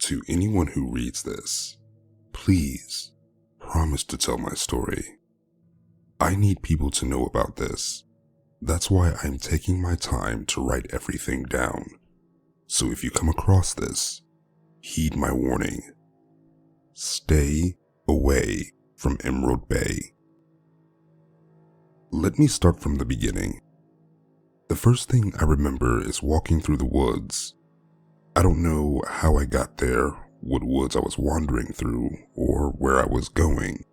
To anyone who reads this, please promise to tell my story. I need people to know about this. That's why I'm taking my time to write everything down. So if you come across this, heed my warning. Stay away from Emerald Bay. Let me start from the beginning. The first thing I remember is walking through the woods. I don't know how I got there, what woods I was wandering through, or where I was going.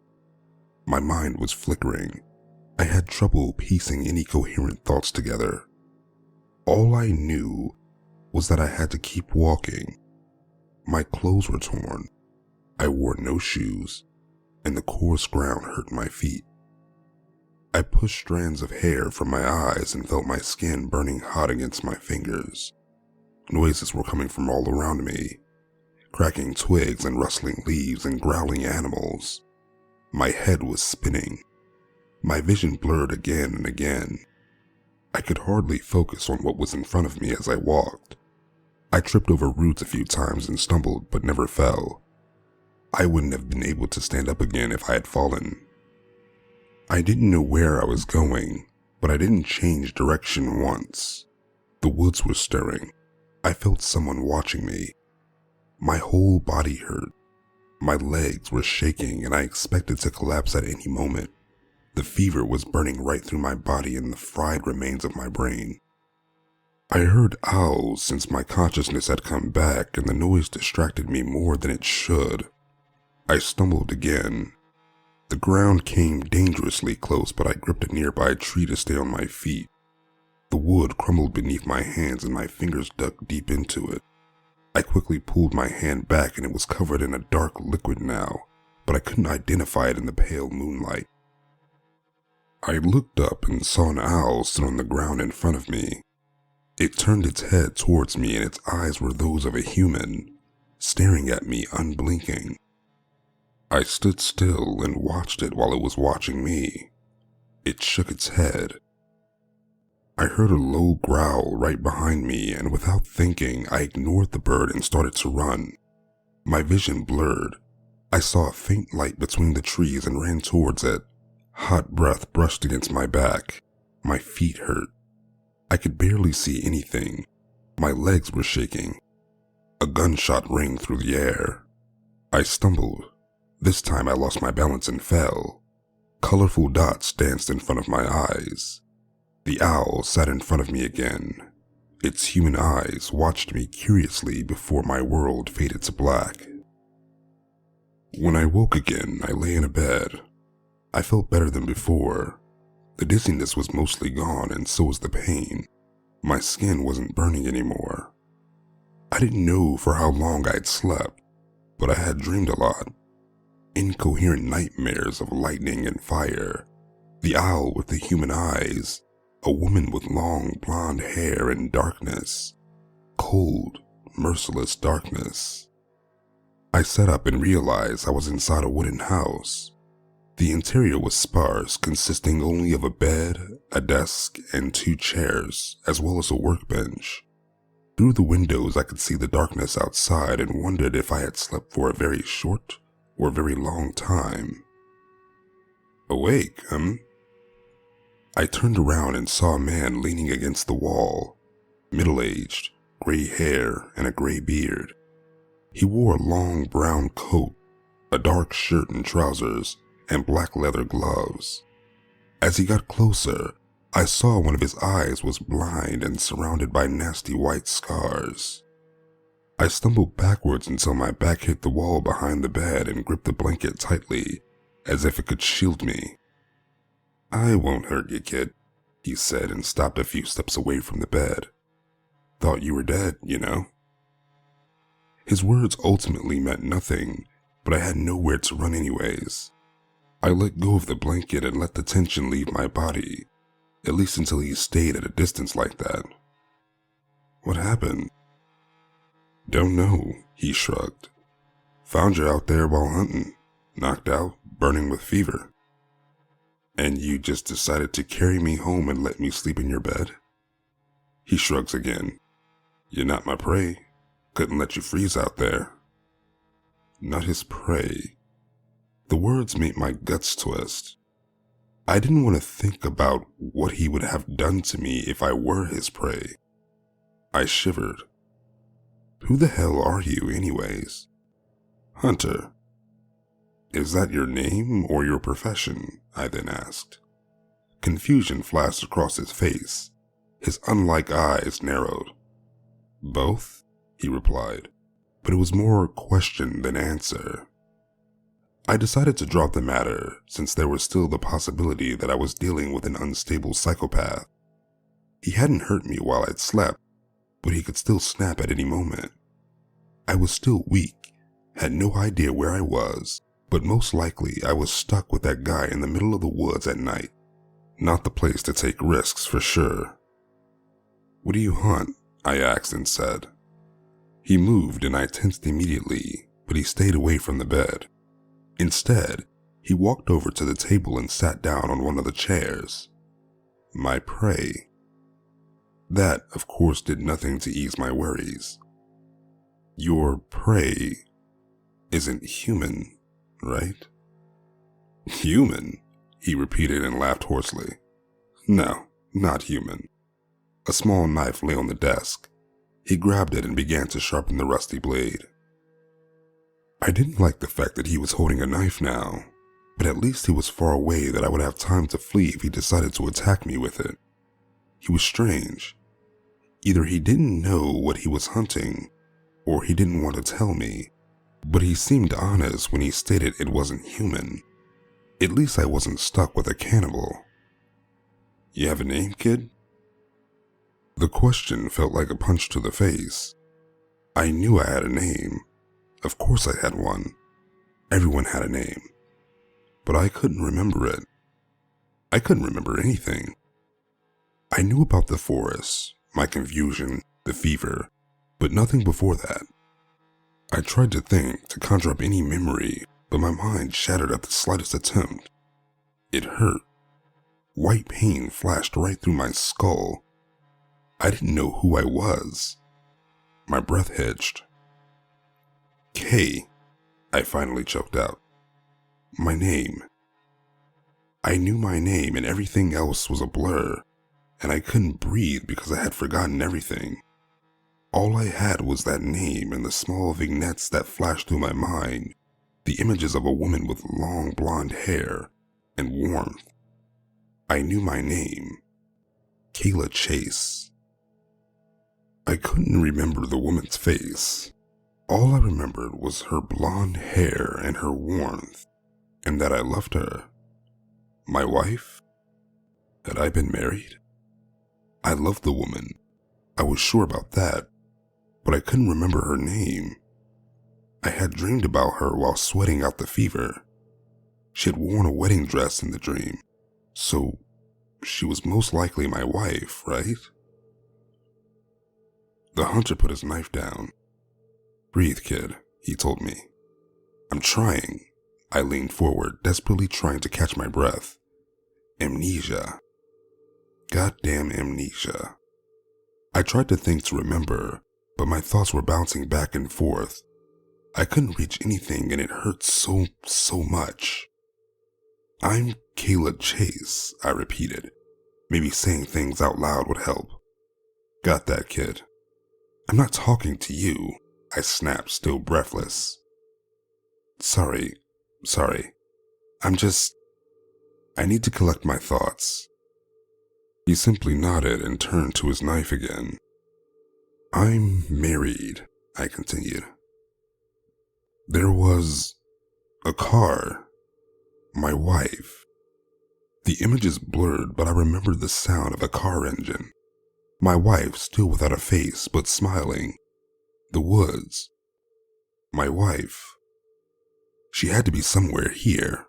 My mind was flickering. I had trouble piecing any coherent thoughts together. All I knew was that I had to keep walking. My clothes were torn. I wore no shoes, and the coarse ground hurt my feet. I pushed strands of hair from my eyes and felt my skin burning hot against my fingers. Noises were coming from all around me, cracking twigs and rustling leaves and growling animals. My head was spinning. My vision blurred again and again. I could hardly focus on what was in front of me as I walked. I tripped over roots a few times and stumbled but never fell. I wouldn't have been able to stand up again if I had fallen. I didn't know where I was going, but I didn't change direction once. The woods were stirring. I felt someone watching me. My whole body hurt. My legs were shaking and I expected to collapse at any moment. The fever was burning right through my body and the fried remains of my brain. I heard owls since my consciousness had come back and the noise distracted me more than it should. I stumbled again. The ground came dangerously close, but I gripped a nearby tree to stay on my feet. The wood crumbled beneath my hands and my fingers dug deep into it. I quickly pulled my hand back and it was covered in a dark liquid now, but I couldn't identify it in the pale moonlight. I looked up and saw an owl sit on the ground in front of me. It turned its head towards me and its eyes were those of a human, staring at me unblinking. I stood still and watched it while it was watching me. It shook its head. I heard a low growl right behind me and without thinking, I ignored the bird and started to run. My vision blurred. I saw a faint light between the trees and ran towards it. Hot breath brushed against my back. My feet hurt. I could barely see anything. My legs were shaking. A gunshot rang through the air. I stumbled. This time I lost my balance and fell. Colorful dots danced in front of my eyes. The owl sat in front of me again. Its human eyes watched me curiously before my world faded to black. When I woke again, I lay in a bed. I felt better than before. The dizziness was mostly gone and so was the pain. My skin wasn't burning anymore. I didn't know for how long I'd slept, but I had dreamed a lot. Incoherent nightmares of lightning and fire, the owl with the human eyes, a woman with long blonde hair and darkness. Cold, merciless darkness. I sat up and realized I was inside a wooden house. The interior was sparse, consisting only of a bed, a desk, and 2 chairs, as well as a workbench. Through the windows I could see the darkness outside and wondered if I had slept for a very short or very long time. Awake, I turned around and saw a man leaning against the wall, middle-aged, gray hair, and a gray beard. He wore a long brown coat, a dark shirt and trousers, and black leather gloves. As he got closer, I saw one of his eyes was blind and surrounded by nasty white scars. I stumbled backwards until my back hit the wall behind the bed and gripped the blanket tightly, as if it could shield me. "I won't hurt you, kid," he said and stopped a few steps away from the bed. "Thought you were dead, you know." His words ultimately meant nothing, but I had nowhere to run anyways. I let go of the blanket and let the tension leave my body, at least until he stayed at a distance like that. "What happened?" "Don't know," he shrugged. "Found you out there while hunting, knocked out, burning with fever. And you just decided to carry me home and let me sleep in your bed?" He shrugs again. "You're not my prey. Couldn't let you freeze out there." not his prey. The words made my guts twist. I didn't want to think about what he would have done to me if I were his prey. I shivered. Who the hell are you, anyways? Hunter. Is that your name or your profession? I then asked. Confusion flashed across his face. His unlike eyes narrowed. Both, he replied, but it was more question than answer. I decided to drop the matter since there was still the possibility that I was dealing with an unstable psychopath. He hadn't hurt me while I'd slept, but he could still snap at any moment. I was still weak, had no idea where I was, but most likely I was stuck with that guy in the middle of the woods at night. Not the place to take risks for sure. What do you hunt? I asked and said. He moved and I tensed immediately, but he stayed away from the bed. Instead, he walked over to the table and sat down on one of the chairs. My prey. That, of course, did nothing to ease my worries. Your prey isn't human, right? Human? He repeated and laughed hoarsely. No, not human. A small knife lay on the desk. He grabbed it and began to sharpen the rusty blade. I didn't like the fact that he was holding a knife now, but at least he was far away that I would have time to flee if he decided to attack me with it. He was strange. Either he didn't know what he was hunting, or he didn't want to tell me, but he seemed honest when he stated it wasn't human. At least I wasn't stuck with a cannibal. You have a name, kid? The question felt like a punch to the face. I knew I had a name. Of course I had one. Everyone had a name. But I couldn't remember it. I couldn't remember anything. I knew about the forest, my confusion, the fever, but nothing before that. I tried to think, to conjure up any memory, but my mind shattered at the slightest attempt. It hurt. White pain flashed right through my skull. I didn't know who I was. My breath hitched. K, I finally choked out. My name. I knew my name and everything else was a blur, and I couldn't breathe because I had forgotten everything. All I had was that name and the small vignettes that flashed through my mind, the images of a woman with long blonde hair and warmth. I knew my name. Kayla Chase. I couldn't remember the woman's face. All I remembered was her blonde hair and her warmth, and that I loved her. My wife? Had I been married? I loved the woman. I was sure about that, but I couldn't remember her name. I had dreamed about her while sweating out the fever. She had worn a wedding dress in the dream, so she was most likely my wife, right? The hunter put his knife down. Breathe, kid, he told me. I'm trying. I leaned forward, desperately trying to catch my breath. Amnesia. Goddamn amnesia. I tried to think to remember, but my thoughts were bouncing back and forth. I couldn't reach anything and it hurt so much. I'm Kayla Chase, I repeated. Maybe saying things out loud would help. Got that, kid. I'm not talking to you, I snapped, still breathless. Sorry. I need to collect my thoughts. He simply nodded and turned to his knife again. I'm married, I continued. There was a car. My wife. The image is blurred, but I remember the sound of a car engine. My wife, still without a face, but smiling. The woods. My wife. She had to be somewhere here.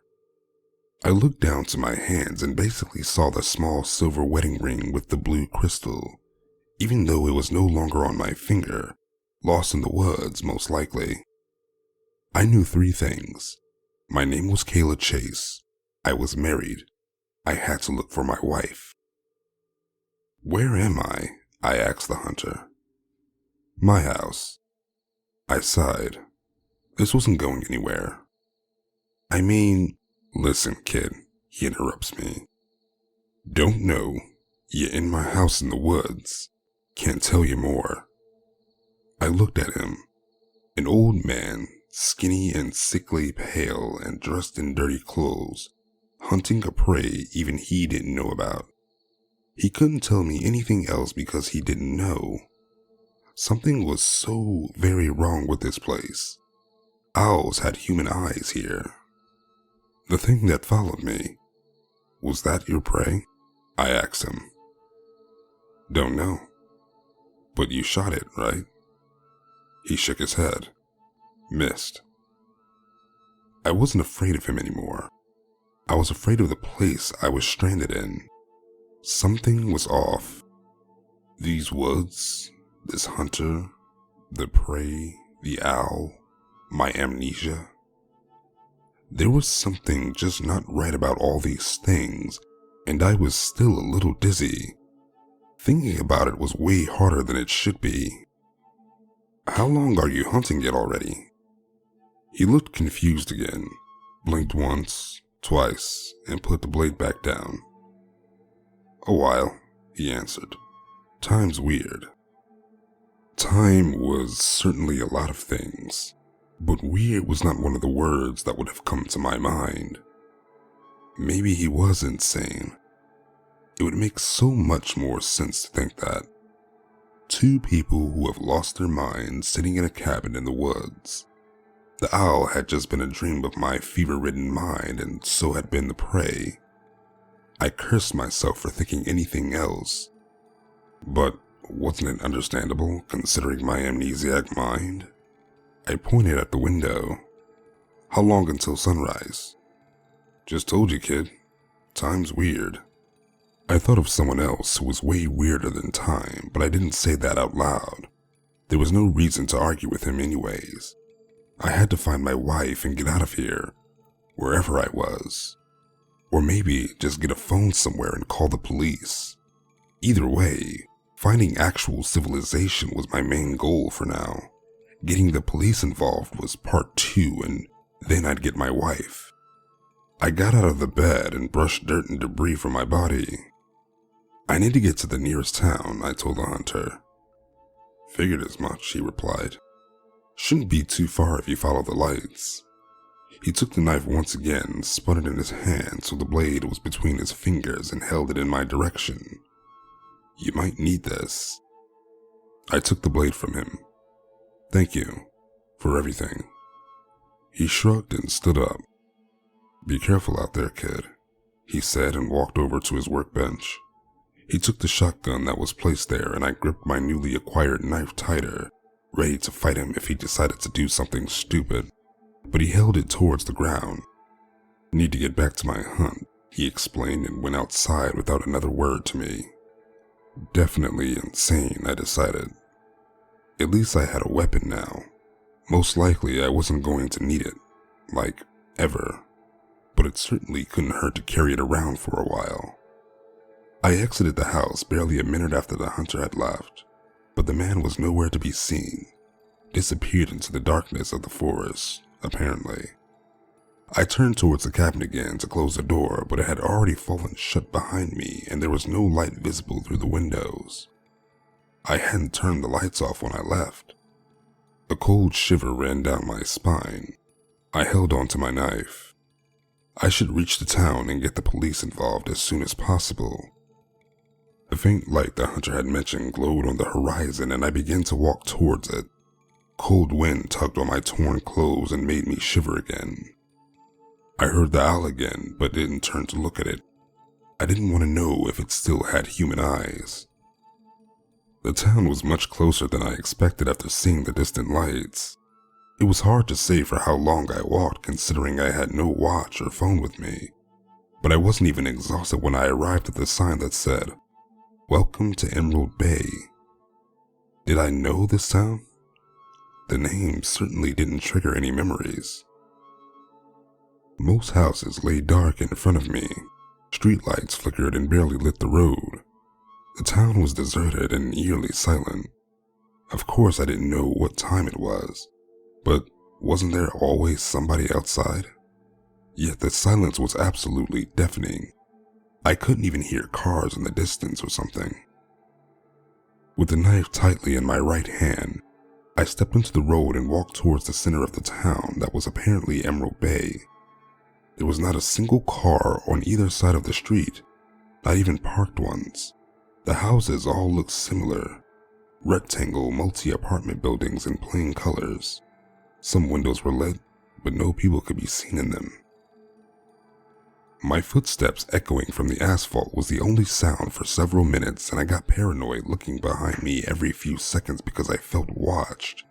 I looked down to my hands and basically saw the small silver wedding ring with the blue crystal, even though it was no longer on my finger, lost in the woods most likely. I knew 3 things. My name was Kayla Chase. I was married. I had to look for my wife. Where am I? I asked the hunter. My house. I sighed. This wasn't going anywhere. I mean, listen, kid, he interrupts me. Don't know. You're in my house in the woods. Can't tell you more. I looked at him. An old man, skinny and sickly pale and dressed in dirty clothes, hunting a prey even he didn't know about. He couldn't tell me anything else because he didn't know. Something was so very wrong with this place. Owls had human eyes here. The thing that followed me, was that your prey? I asked him. Don't know. But you shot it, right? He shook his head. Missed. I wasn't afraid of him anymore. I was afraid of the place I was stranded in. Something was off. These woods, this hunter, the prey, the owl, my amnesia. There was something just not right about all these things, and I was still a little dizzy. Thinking about it was way harder than it should be. How long are you hunting it already? He looked confused again, blinked once, twice, and put the blade back down. A while, he answered. Time's weird. Time was certainly a lot of things, but weird was not one of the words that would have come to my mind. Maybe he was insane. It would make so much more sense to think that. Two people who have lost their minds sitting in a cabin in the woods. The owl had just been a dream of my fever-ridden mind, and so had been the prey. I cursed myself for thinking anything else. But wasn't it understandable, considering my amnesiac mind? I pointed at the window. How long until sunrise? Just told you, kid. Time's weird. I thought of someone else who was way weirder than time, but I didn't say that out loud. There was no reason to argue with him anyways. I had to find my wife and get out of here, wherever I was. Or maybe just get a phone somewhere and call the police. Either way, finding actual civilization was my main goal for now. Getting the police involved was part 2, and then I'd get my wife. I got out of the bed and brushed dirt and debris from my body. I need to get to the nearest town, I told the hunter. Figured as much, he replied. Shouldn't be too far if you follow the lights. He took the knife once again, spun it in his hand so the blade was between his fingers and held it in my direction. You might need this. I took the blade from him. Thank you for everything. He shrugged and stood up. Be careful out there, kid, he said and walked over to his workbench. He took the shotgun that was placed there, and I gripped my newly acquired knife tighter, ready to fight him if he decided to do something stupid. But he held it towards the ground. Need to get back to my hunt, he explained, and went outside without another word to me. Definitely insane, I decided. At least I had a weapon now. Most likely I wasn't going to need it, like, ever. But it certainly couldn't hurt to carry it around for a while. I exited the house barely a minute after the hunter had left, but the man was nowhere to be seen. Disappeared into the darkness of the forest, apparently. I turned towards the cabin again to close the door, but it had already fallen shut behind me and there was no light visible through the windows. I hadn't turned the lights off when I left. A cold shiver ran down my spine. I held onto my knife. I should reach the town and get the police involved as soon as possible. The faint light the hunter had mentioned glowed on the horizon, and I began to walk towards it. Cold wind tugged on my torn clothes and made me shiver again. I heard the owl again, but didn't turn to look at it. I didn't want to know if it still had human eyes. The town was much closer than I expected after seeing the distant lights. It was hard to say for how long I walked, considering I had no watch or phone with me. But I wasn't even exhausted when I arrived at the sign that said, "Welcome to Emerald Bay." Did I know this town? The name certainly didn't trigger any memories. Most houses lay dark in front of me. Streetlights flickered and barely lit the road. The town was deserted and eerily silent. Of course I didn't know what time it was, but Wasn't there always somebody outside? Yet the silence was absolutely deafening. I couldn't even hear cars in the distance or something. With the knife tightly in my right hand, I stepped into the road and walked towards the center of the town that was apparently Emerald Bay. There was not a single car on either side of the street, not even parked ones. The houses all looked similar, rectangle multi-apartment buildings in plain colors. Some windows were lit, but no people could be seen in them. My footsteps echoing from the asphalt was the only sound for several minutes, and I got paranoid looking behind me every few seconds because I felt watched,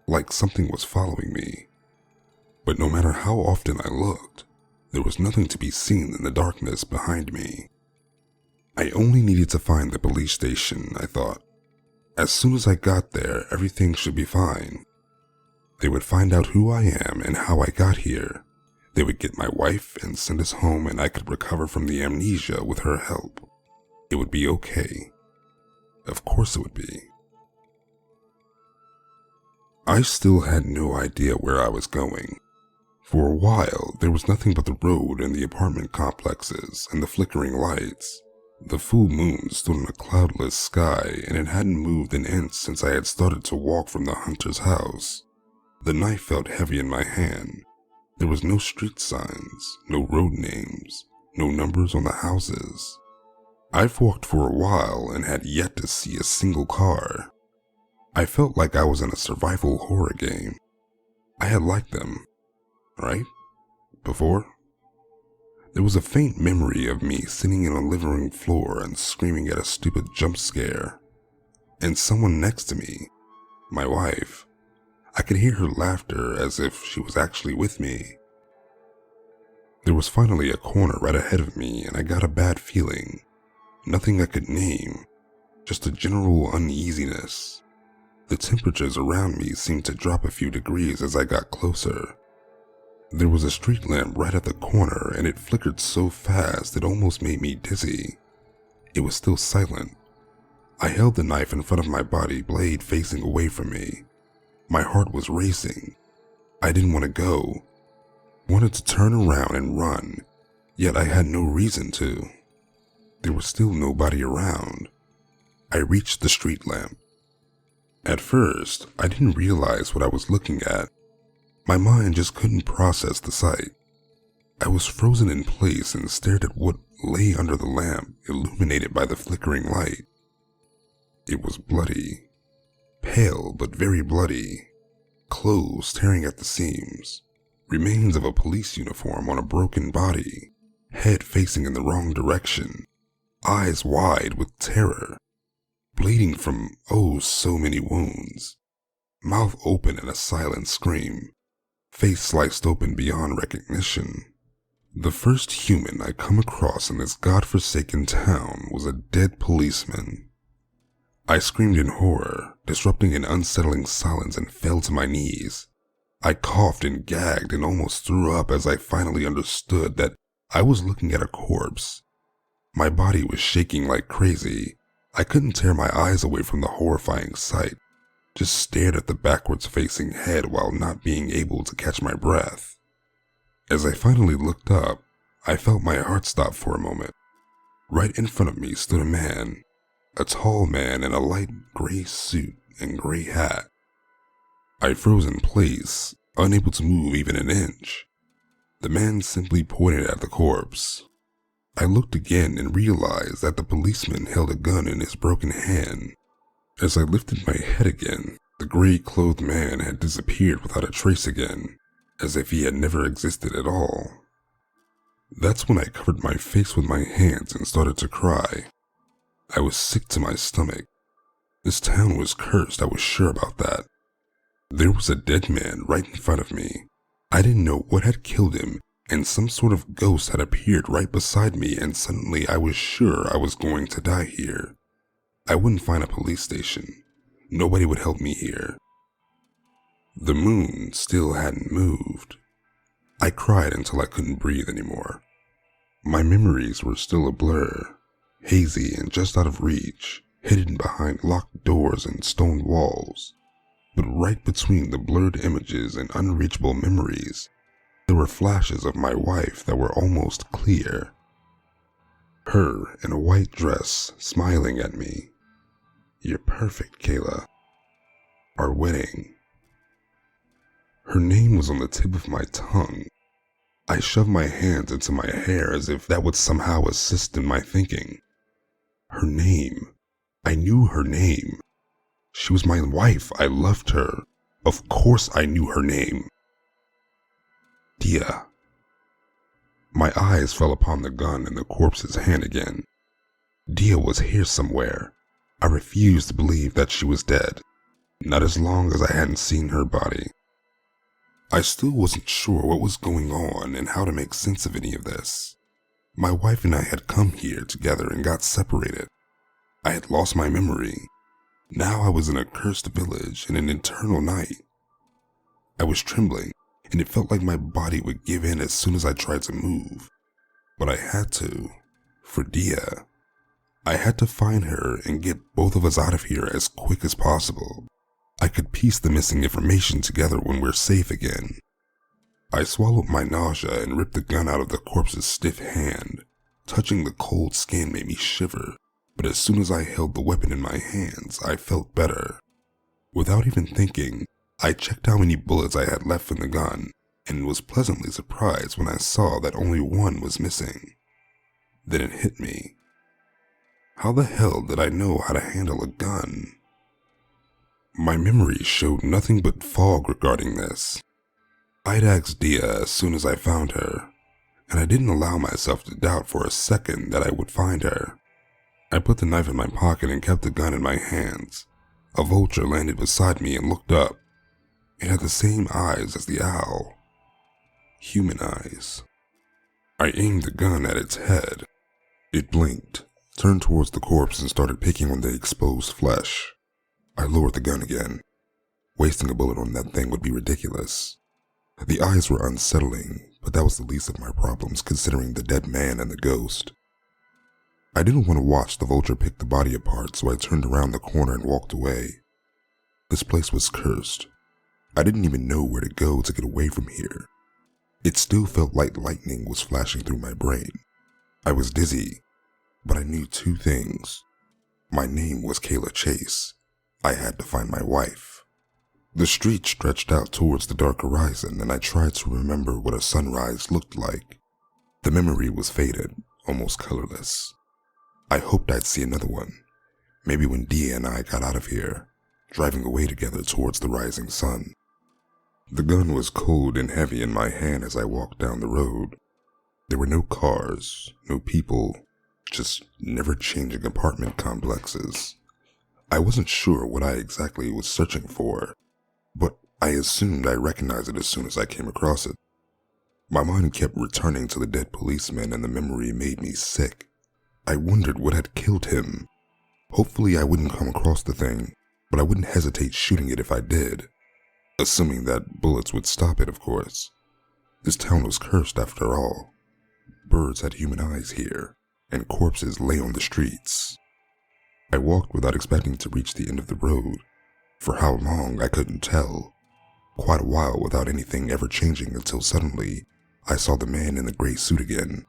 like something was following me. But no matter how often I looked, there was nothing to be seen in the darkness behind me. I only needed to find the police station, I thought. As soon as I got there, everything should be fine. They would find out who I am and how I got here. They would get my wife and send us home, and I could recover from the amnesia with her help. It would be okay. Of course it would be. I still had no idea where I was going. For a while, there was nothing but the road and the apartment complexes and the flickering lights. The full moon stood in a cloudless sky, and it hadn't moved an inch since I had started to walk from the hunter's house. The knife felt heavy in my hand. There was no street signs, no road names, no numbers on the houses. I've walked for a while and had yet to see a single car. I felt like I was in a survival horror game. I had liked them, right? Before? There was a faint memory of me sitting in a living room floor and screaming at a stupid jump scare. And someone next to me, my wife, I could hear her laughter as if she was actually with me. There was finally a corner right ahead of me, and I got a bad feeling. Nothing I could name, just a general uneasiness. The temperatures around me seemed to drop a few degrees as I got closer. There was a street lamp right at the corner, and it flickered so fast it almost made me dizzy. It was still silent. I held the knife in front of my body, blade facing away from me. My heart was racing. I didn't want to go. Wanted to turn around and run, yet I had no reason to. There was still nobody around. I reached the street lamp. At first, I didn't realize what I was looking at. My mind just couldn't process the sight. I was frozen in place and stared at what lay under the lamp, illuminated by the flickering light. It was bloody. Pale but very bloody, clothes tearing at the seams, remains of a police uniform on a broken body, head facing in the wrong direction, eyes wide with terror, bleeding from oh so many wounds, mouth open in a silent scream, face sliced open beyond recognition. The first human I come across in this godforsaken town was a dead policeman. I screamed in horror, disrupting an unsettling silence, and fell to my knees. I coughed and gagged and almost threw up as I finally understood that I was looking at a corpse. My body was shaking like crazy. I couldn't tear my eyes away from the horrifying sight, just stared at the backwards facing head while not being able to catch my breath. As I finally looked up, I felt my heart stop for a moment. Right in front of me stood a man. A tall man in a light gray suit and gray hat. I froze in place, unable to move even an inch. The man simply pointed at the corpse. I looked again and realized that the policeman held a gun in his broken hand. As I lifted my head again, the gray-clothed man had disappeared without a trace again, as if he had never existed at all. That's when I covered my face with my hands and started to cry. I was sick to my stomach. This town was cursed, I was sure about that. There was a dead man right in front of me. I didn't know what had killed him, and some sort of ghost had appeared right beside me, and suddenly I was sure I was going to die here. I wouldn't find a police station. Nobody would help me here. The moon still hadn't moved. I cried until I couldn't breathe anymore. My memories were still a blur. Hazy and just out of reach, hidden behind locked doors and stone walls. but right between the blurred images and unreachable memories, there were flashes of my wife that were almost clear. Her in a white dress, smiling at me. "You're perfect, Kayla." Our wedding. Her name was on the tip of my tongue. I shoved my hands into my hair as if that would somehow assist in my thinking. Her name. I knew her name. She was my wife. I loved her. Of course I knew her name. Dia. My eyes fell upon the gun in the corpse's hand again. Dia was here somewhere. I refused to believe that she was dead. Not as long as I hadn't seen her body. I still wasn't sure what was going on and how to make sense of any of this. My wife and I had come here together and got separated. I had lost my memory. Now I was in a cursed village in an eternal night. I was trembling, and it felt like my body would give in as soon as I tried to move. But I had to, for Dia. I had to find her and get both of us out of here as quick as possible. I could piece the missing information together when we're safe again. I swallowed my nausea and ripped the gun out of the corpse's stiff hand. Touching the cold skin made me shiver, but as soon as I held the weapon in my hands, I felt better. Without even thinking, I checked how many bullets I had left in the gun, and was pleasantly surprised when I saw that only one was missing. Then it hit me. How the hell did I know how to handle a gun? My memory showed nothing but fog regarding this. I'd asked Dia as soon as I found her, and I didn't allow myself to doubt for a second that I would find her. I put the knife in my pocket and kept the gun in my hands. A vulture landed beside me and looked up. It had the same eyes as the owl. Human eyes. I aimed the gun at its head. It blinked, turned towards the corpse and started picking on the exposed flesh. I lowered the gun again. Wasting a bullet on that thing would be ridiculous. The eyes were unsettling, but that was the least of my problems considering the dead man and the ghost. I didn't want to watch the vulture pick the body apart, so I turned around the corner and walked away. This place was cursed. I didn't even know where to go to get away from here. It still felt like lightning was flashing through my brain. I was dizzy, but I knew two things. My name was Kayla Chase. I had to find my wife. The street stretched out towards the dark horizon, and I tried to remember what a sunrise looked like. The memory was faded, almost colorless. I hoped I'd see another one, maybe when Dia and I got out of here, driving away together towards the rising sun. The gun was cold and heavy in my hand as I walked down the road. There were no cars, no people, just never-changing apartment complexes. I wasn't sure what I exactly was searching for, but I assumed I recognized it as soon as I came across it. My mind kept returning to the dead policeman and the memory made me sick. I wondered what had killed him. Hopefully I wouldn't come across the thing, but I wouldn't hesitate shooting it if I did. Assuming that bullets would stop it, of course. This town was cursed after all. Birds had human eyes here, and corpses lay on the streets. I walked without expecting to reach the end of the road. For how long, I couldn't tell. Quite a while without anything ever changing until suddenly, I saw the man in the gray suit again.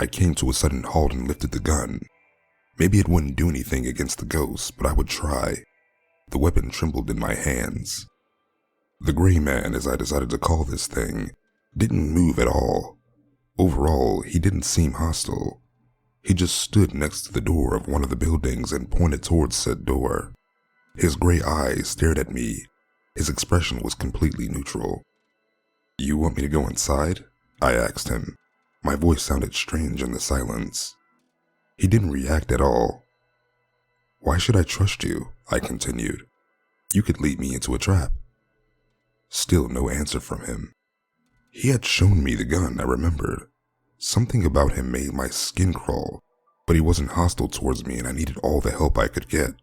I came to a sudden halt and lifted the gun. Maybe it wouldn't do anything against the ghost, but I would try. The weapon trembled in my hands. The gray man, as I decided to call this thing, didn't move at all. Overall, he didn't seem hostile. He just stood next to the door of one of the buildings and pointed towards said door. His gray eyes stared at me. His expression was completely neutral. "You want me to go inside?" I asked him. My voice sounded strange in the silence. He didn't react at all. "Why should I trust you?" I continued. "You could lead me into a trap." Still no answer from him. He had shown me the gun, I remembered. Something about him made my skin crawl, but he wasn't hostile towards me and I needed all the help I could get.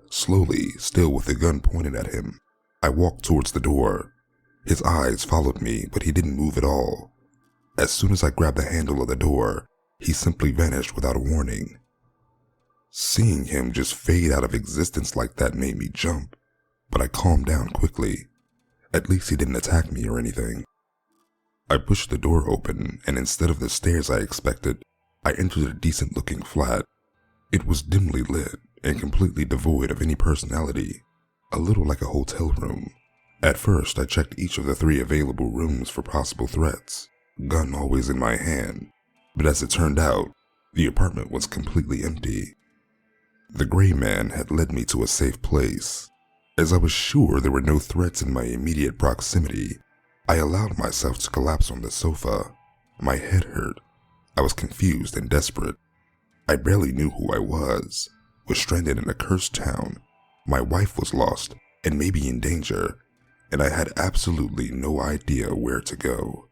Slowly, still with the gun pointed at him, I walked towards the door. His eyes followed me, but he didn't move at all. As soon as I grabbed the handle of the door, he simply vanished without a warning. Seeing him just fade out of existence like that made me jump. but I calmed down quickly. At least he didn't attack me or anything. I pushed the door open, and instead of the stairs I expected, I entered a decent-looking flat. It was dimly lit and completely devoid of any personality, a little like a hotel room. At first, I checked each of the 3 available rooms for possible threats, gun always in my hand, but as it turned out, the apartment was completely empty. The gray man had led me to a safe place. As I was sure there were no threats in my immediate proximity, I allowed myself to collapse on the sofa. My head hurt. I was confused and desperate. I barely knew who I was stranded in a cursed town. My wife was lost and maybe in danger, and I had absolutely no idea where to go.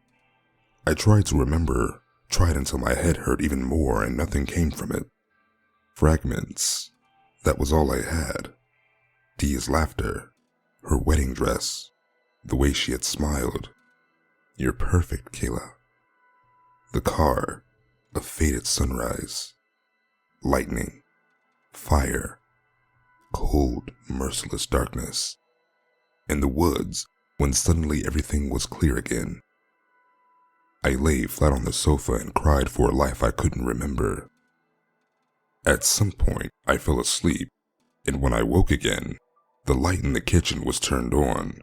I tried to remember, tried until my head hurt even more and nothing came from it. Fragments. That was all I had. Dia's laughter, her wedding dress, the way she had smiled. You're perfect, Kayla. The car, a faded sunrise. Lightning, fire, cold, merciless darkness. In the woods, when suddenly everything was clear again. I lay flat on the sofa and cried for a life I couldn't remember. At some point, I fell asleep, and when I woke again, the light in the kitchen was turned on.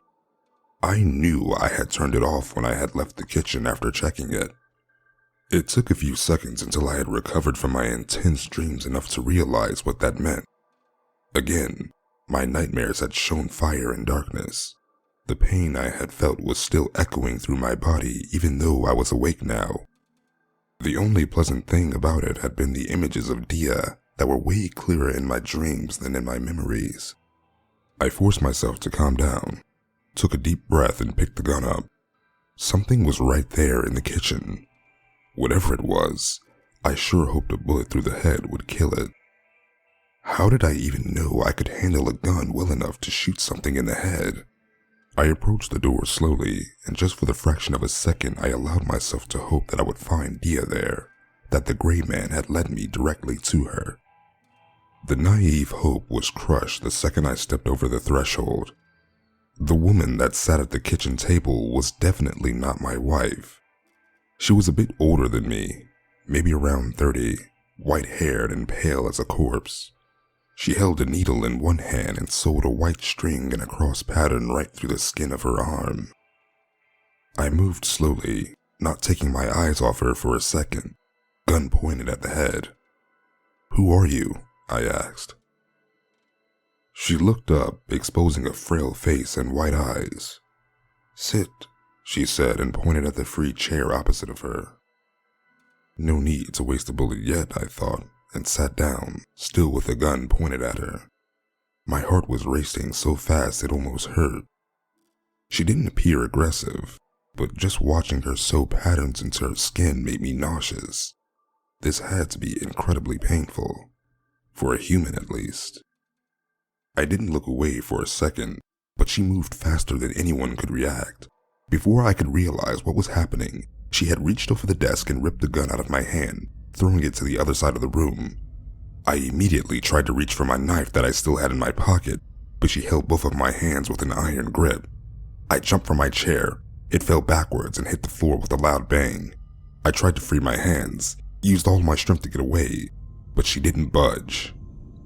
I knew I had turned it off when I had left the kitchen after checking it. It took a few seconds until I had recovered from my intense dreams enough to realize what that meant. Again, my nightmares had shown fire and darkness. The pain I had felt was still echoing through my body even though I was awake now. The only pleasant thing about it had been the images of Dia that were way clearer in my dreams than in my memories. I forced myself to calm down, took a deep breath and picked the gun up. Something was right there in the kitchen. Whatever it was, I sure hoped a bullet through the head would kill it. How did I even know I could handle a gun well enough to shoot something in the head? I approached the door slowly, and just for the fraction of a second I allowed myself to hope that I would find Dia there, that the gray man had led me directly to her. The naive hope was crushed the second I stepped over the threshold. The woman that sat at the kitchen table was definitely not my wife. She was a bit older than me, maybe around 30, white-haired and pale as a corpse. She held a needle in one hand and sewed a white string in a cross pattern right through the skin of her arm. I moved slowly, not taking my eyes off her for a second, gun pointed at the head. "Who are you?" I asked. She looked up, exposing a frail face and white eyes. "Sit," she said and pointed at the free chair opposite of her. No need to waste a bullet yet, I thought, and sat down, still with the gun pointed at her. My heart was racing so fast it almost hurt. She didn't appear aggressive, but just watching her sew patterns into her skin made me nauseous. This had to be incredibly painful, for a human at least. I didn't look away for a second, but she moved faster than anyone could react. Before I could realize what was happening, she had reached over the desk and ripped the gun out of my hand, throwing it to the other side of the room. I immediately tried to reach for my knife that I still had in my pocket, but she held both of my hands with an iron grip. I jumped from my chair. It fell backwards and hit the floor with a loud bang. I tried to free my hands, used all my strength to get away, but she didn't budge.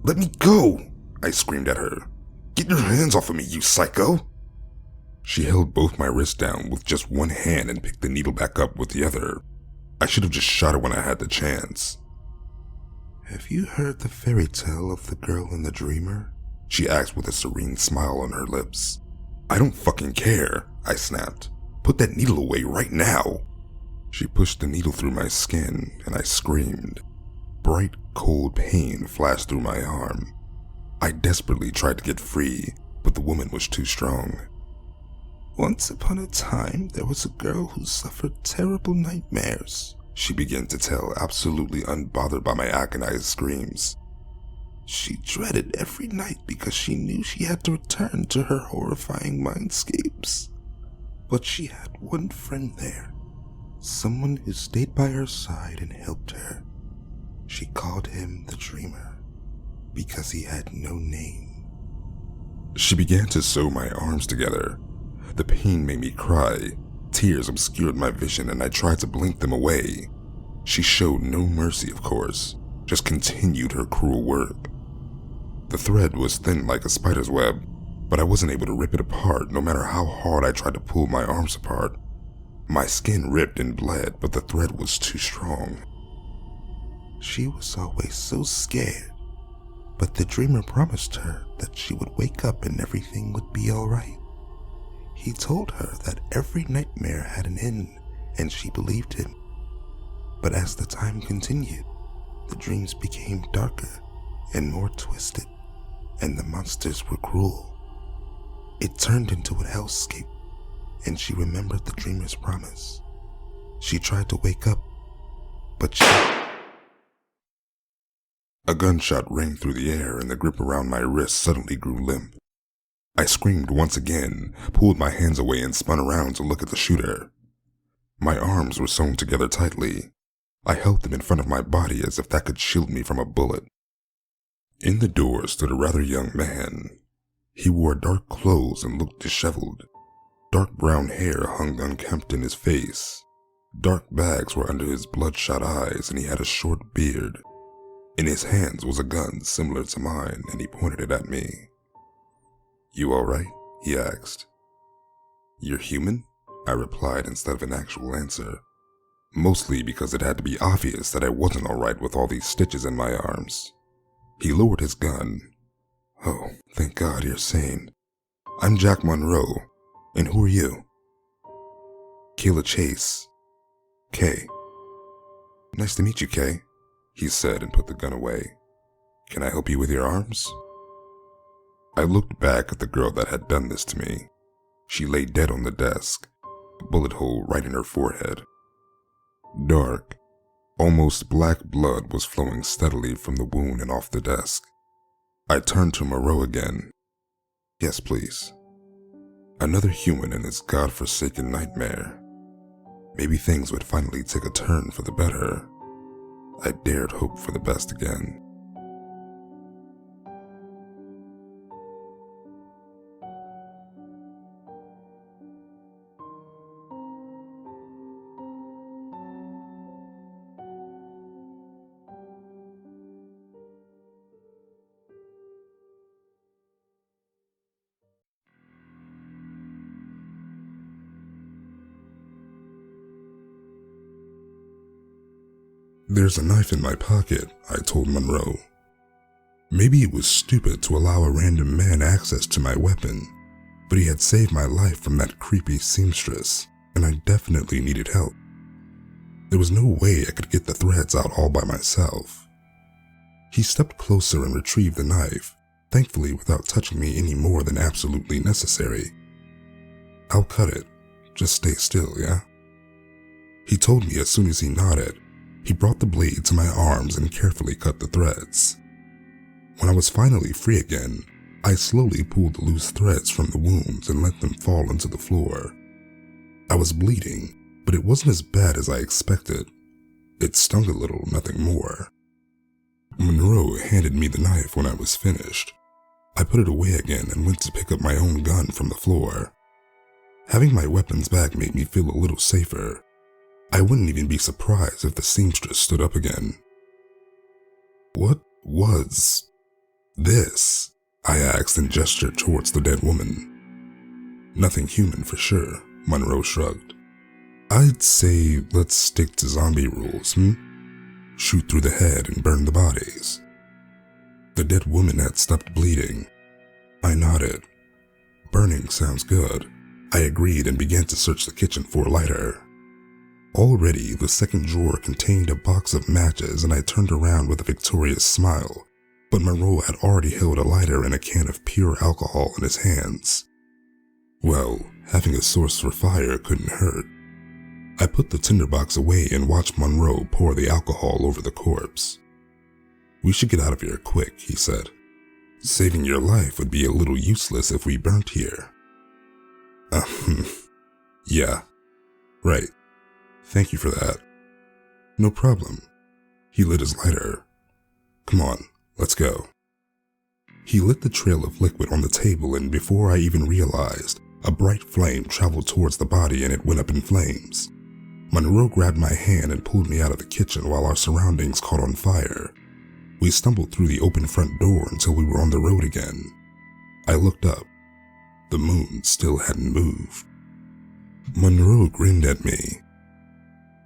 "Let me go!" I screamed at her. "Get your hands off of me, you psycho!" She held both my wrists down with just one hand and picked the needle back up with the other. I should have just shot her when I had the chance. "Have you heard the fairy tale of the girl and the dreamer?" she asked with a serene smile on her lips. "I don't fucking care," I snapped. "Put that needle away right now." She pushed the needle through my skin and I screamed. Bright, cold pain flashed through my arm. I desperately tried to get free, but the woman was too strong. "Once upon a time, there was a girl who suffered terrible nightmares," she began to tell, absolutely unbothered by my agonized screams. "She dreaded every night because she knew she had to return to her horrifying mindscapes. But she had one friend there, someone who stayed by her side and helped her. She called him the Dreamer because he had no name. She began to sew my arms together. The pain made me cry. Tears obscured my vision and I tried to blink them away. She showed no mercy, of course, just continued her cruel work. The thread was thin like a spider's web, but I wasn't able to rip it apart no matter how hard I tried to pull my arms apart. My skin ripped and bled, but the thread was too strong. She was always so scared, but the dreamer promised her that she would wake up and everything would be all right. He told her that every nightmare had an end, and she believed him. But as the time continued, the dreams became darker and more twisted, and the monsters were cruel. It turned into a hellscape, and she remembered the dreamer's promise. She tried to wake up, but A gunshot rang through the air and the grip around my wrist suddenly grew limp. I screamed once again, pulled my hands away and spun around to look at the shooter. My arms were sewn together tightly. I held them in front of my body as if that could shield me from a bullet. In the door stood a rather young man. He wore dark clothes and looked disheveled. Dark brown hair hung unkempt in his face. Dark bags were under his bloodshot eyes and he had a short beard. In his hands was a gun similar to mine and he pointed it at me. "You all right?" he asked. "You're human?" I replied instead of an actual answer, mostly because it had to be obvious that I wasn't all right with all these stitches in my arms. He lowered his gun. "Oh, thank God you're sane. I'm Jack Monroe, and who are you?" "Kayla Chase. Kay." "Nice to meet you, Kay," he said and put the gun away. "Can I help you with your arms?" I looked back at the girl that had done this to me. She lay dead on the desk, a bullet hole right in her forehead. Dark, almost black blood was flowing steadily from the wound and off the desk. I turned to Moreau again. "Yes, please." Another human in this godforsaken nightmare. Maybe things would finally take a turn for the better. I dared hope for the best again. "There's a knife in my pocket," I told Monroe. Maybe it was stupid to allow a random man access to my weapon, but he had saved my life from that creepy seamstress, and I definitely needed help. There was no way I could get the threads out all by myself. He stepped closer and retrieved the knife, thankfully without touching me any more than absolutely necessary. "I'll cut it. Just stay still, yeah?" He told me as soon as he nodded. He brought the blade to my arms and carefully cut the threads. When I was finally free again, I slowly pulled the loose threads from the wounds and let them fall onto the floor. I was bleeding, but it wasn't as bad as I expected. It stung a little, nothing more. Monroe handed me the knife when I was finished. I put it away again and went to pick up my own gun from the floor. Having my weapons back made me feel a little safer. I wouldn't even be surprised if the seamstress stood up again. "What was this?" I asked and gestured towards the dead woman. "Nothing human for sure," Monroe shrugged. "I'd say let's stick to zombie rules, Shoot through the head and burn the bodies." The dead woman had stopped bleeding. I nodded. "Burning sounds good." I agreed and began to search the kitchen for a lighter. Already, the second drawer contained a box of matches and I turned around with a victorious smile, but Monroe had already held a lighter and a can of pure alcohol in his hands. Well, having a source for fire couldn't hurt. I put the tinderbox away and watched Monroe pour the alcohol over the corpse. "We should get out of here quick," he said. "Saving your life would be a little useless if we burnt here." Yeah, right. Thank you for that." "No problem." He lit his lighter. "Come on, let's go." He lit the trail of liquid on the table, and before I even realized, a bright flame traveled towards the body and it went up in flames. Monroe grabbed my hand and pulled me out of the kitchen while our surroundings caught on fire. We stumbled through the open front door until we were on the road again. I looked up. The moon still hadn't moved. Monroe grinned at me.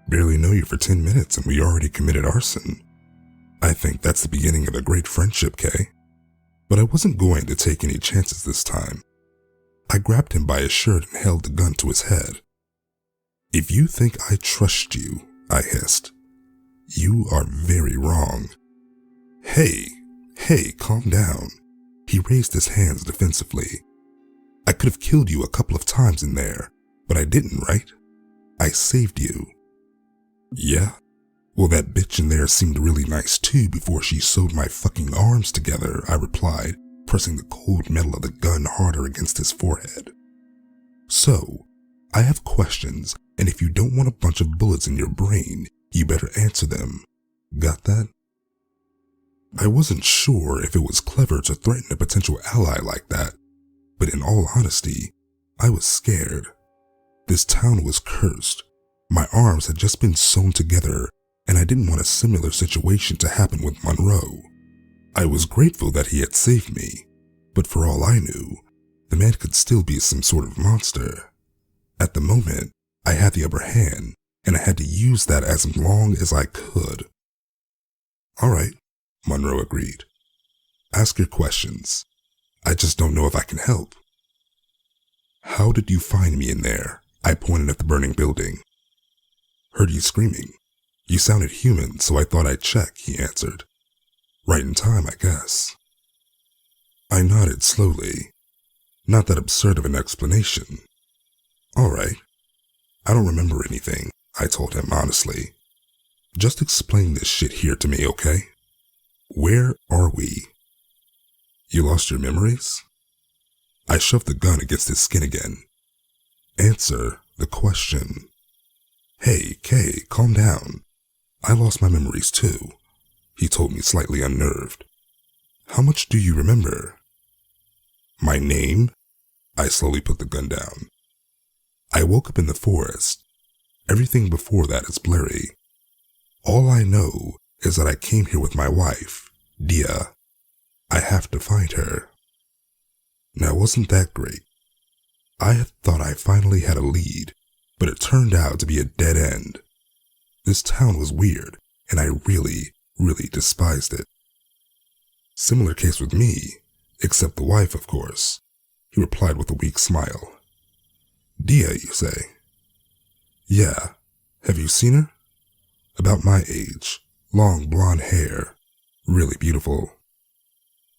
Barely know you for 10 minutes and we already committed arson. I think that's the beginning of a great friendship, Kay. But I wasn't going to take any chances this time. I grabbed him by his shirt and held the gun to his head. If you think I trust you, I hissed, you are very wrong. Hey, calm down. He raised his hands defensively. I could have killed you a couple of times in there, but I didn't, right? I saved you. Yeah? Well, that bitch in there seemed really nice too before she sewed my fucking arms together, I replied, pressing the cold metal of the gun harder against his forehead. So, I have questions, and if you don't want a bunch of bullets in your brain, you better answer them. Got that? I wasn't sure if it was clever to threaten a potential ally like that, but in all honesty, I was scared. This town was cursed. My arms had just been sewn together, and I didn't want a similar situation to happen with Monroe. I was grateful that he had saved me, but for all I knew, the man could still be some sort of monster. At the moment, I had the upper hand, and I had to use that as long as I could. All right, Monroe agreed. Ask your questions. I just don't know if I can help. How did you find me in there? I pointed at the burning building. Heard you screaming. You sounded human, so I thought I'd check, he answered. Right in time, I guess. I nodded slowly. Not that absurd of an explanation. All right. I don't remember anything, I told him honestly. Just explain this shit here to me, okay? Where are we? You lost your memories? I shoved the gun against his skin again. Answer the question. Hey, Kay, calm down. I lost my memories too, he told me slightly unnerved. How much do you remember? My name? I slowly put the gun down. I woke up in the forest. Everything before that is blurry. All I know is that I came here with my wife, Dia. I have to find her. Now, wasn't that great? I had thought I finally had a lead, but it turned out to be a dead end. This town was weird, and I really despised it. Similar case with me, except the wife, of course, he replied with a weak smile. Dia, you say? Yeah. Have you seen her? About my age, long blonde hair, really beautiful.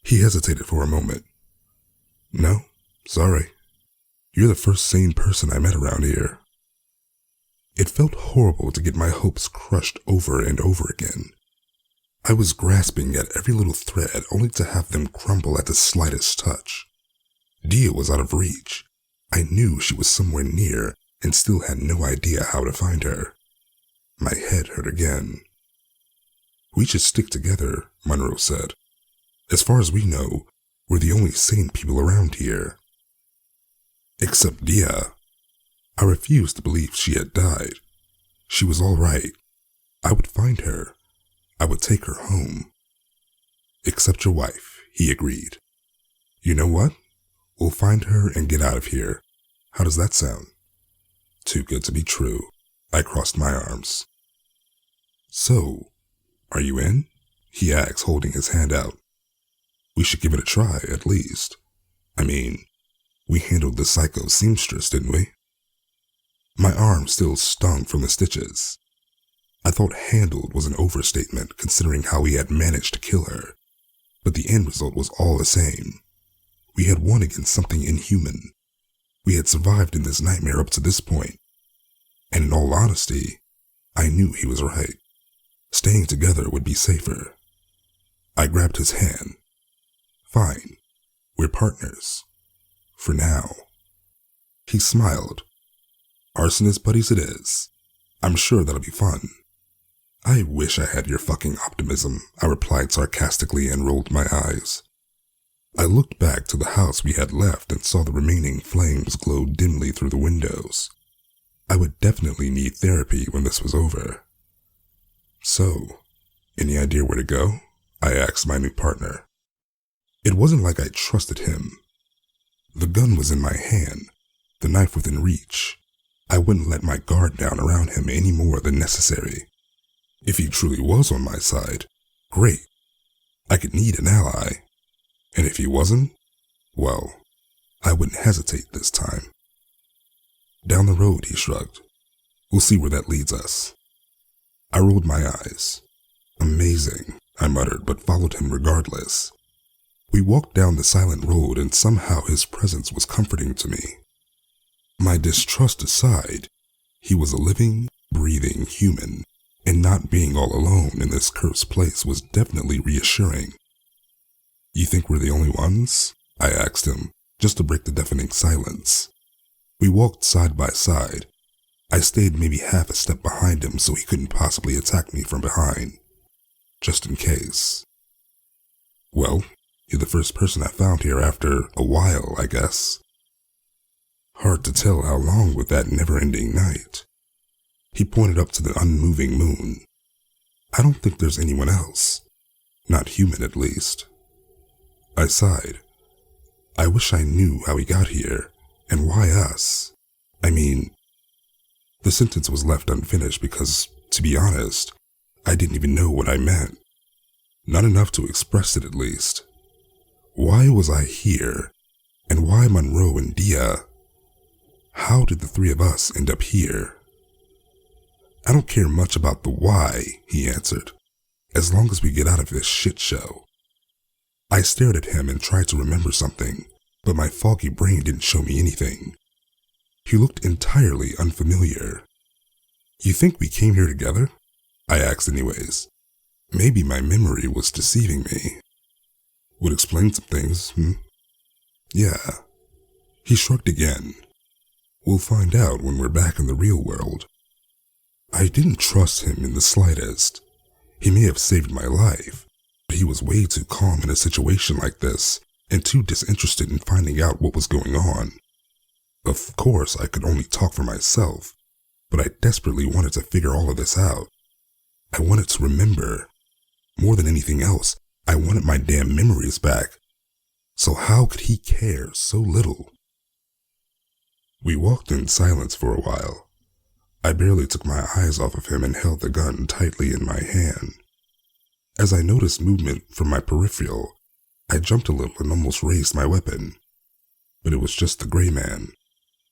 He hesitated for a moment. No, sorry. You're the first sane person I met around here. It felt horrible to get my hopes crushed over and over again. I was grasping at every little thread only to have them crumble at the slightest touch. Dia was out of reach. I knew she was somewhere near and still had no idea how to find her. My head hurt again. We should stick together, Monroe said. As far as we know, we're the only sane people around here. Except Dia. I refused to believe she had died. She was all right. I would find her. I would take her home. Except your wife, he agreed. You know what? We'll find her and get out of here. How does that sound? Too good to be true. I crossed my arms. So, are you in? He asked, holding his hand out. We should give it a try, at least. I mean, we handled the psycho seamstress, didn't we? My arm still stung from the stitches. I thought handled was an overstatement considering how we had managed to kill her, but the end result was all the same. We had won against something inhuman. We had survived in this nightmare up to this point, and in all honesty, I knew he was right. Staying together would be safer. I grabbed his hand. Fine, we're partners. For now. He smiled. Arsonist buddies it is. I'm sure that'll be fun. I wish I had your fucking optimism, I replied sarcastically and rolled my eyes. I looked back to the house we had left and saw the remaining flames glow dimly through the windows. I would definitely need therapy when this was over. So, any idea where to go? I asked my new partner. It wasn't like I trusted him. The gun was in my hand, the knife within reach. I wouldn't let my guard down around him any more than necessary. If he truly was on my side, great. I could need an ally. And if he wasn't, well, I wouldn't hesitate this time. Down the road, he shrugged. We'll see where that leads us. I rolled my eyes. Amazing, I muttered, but followed him regardless. We walked down the silent road, and somehow his presence was comforting to me. My distrust aside, he was a living, breathing human, and not being all alone in this cursed place was definitely reassuring. You think we're the only ones? I asked him, just to break the deafening silence. We walked side by side. I stayed maybe half a step behind him so he couldn't possibly attack me from behind, just in case. Well, you're the first person I found here after a while, I guess. Hard to tell how long with that never-ending night. He pointed up to the unmoving moon. I don't think there's anyone else. Not human, at least. I sighed. I wish I knew how he got here, and why us. I mean, the sentence was left unfinished because, to be honest, I didn't even know what I meant. Not enough to express it, at least. Why was I here? And why Monroe and Dia? How did the three of us end up here? I don't care much about the why, he answered, as long as we get out of this shit show. I stared at him and tried to remember something, but my foggy brain didn't show me anything. He looked entirely unfamiliar. You think we came here together? I asked anyways. Maybe my memory was deceiving me. Would explain some things, Yeah. He shrugged again. We'll find out when we're back in the real world. I didn't trust him in the slightest. He may have saved my life, but he was way too calm in a situation like this and too disinterested in finding out what was going on. Of course, I could only talk for myself, but I desperately wanted to figure all of this out. I wanted to remember. More than anything else, I wanted my damn memories back. So how could he care so little? We walked in silence for a while. I barely took my eyes off of him and held the gun tightly in my hand. As I noticed movement from my peripheral, I jumped a little and almost raised my weapon. But it was just the gray man,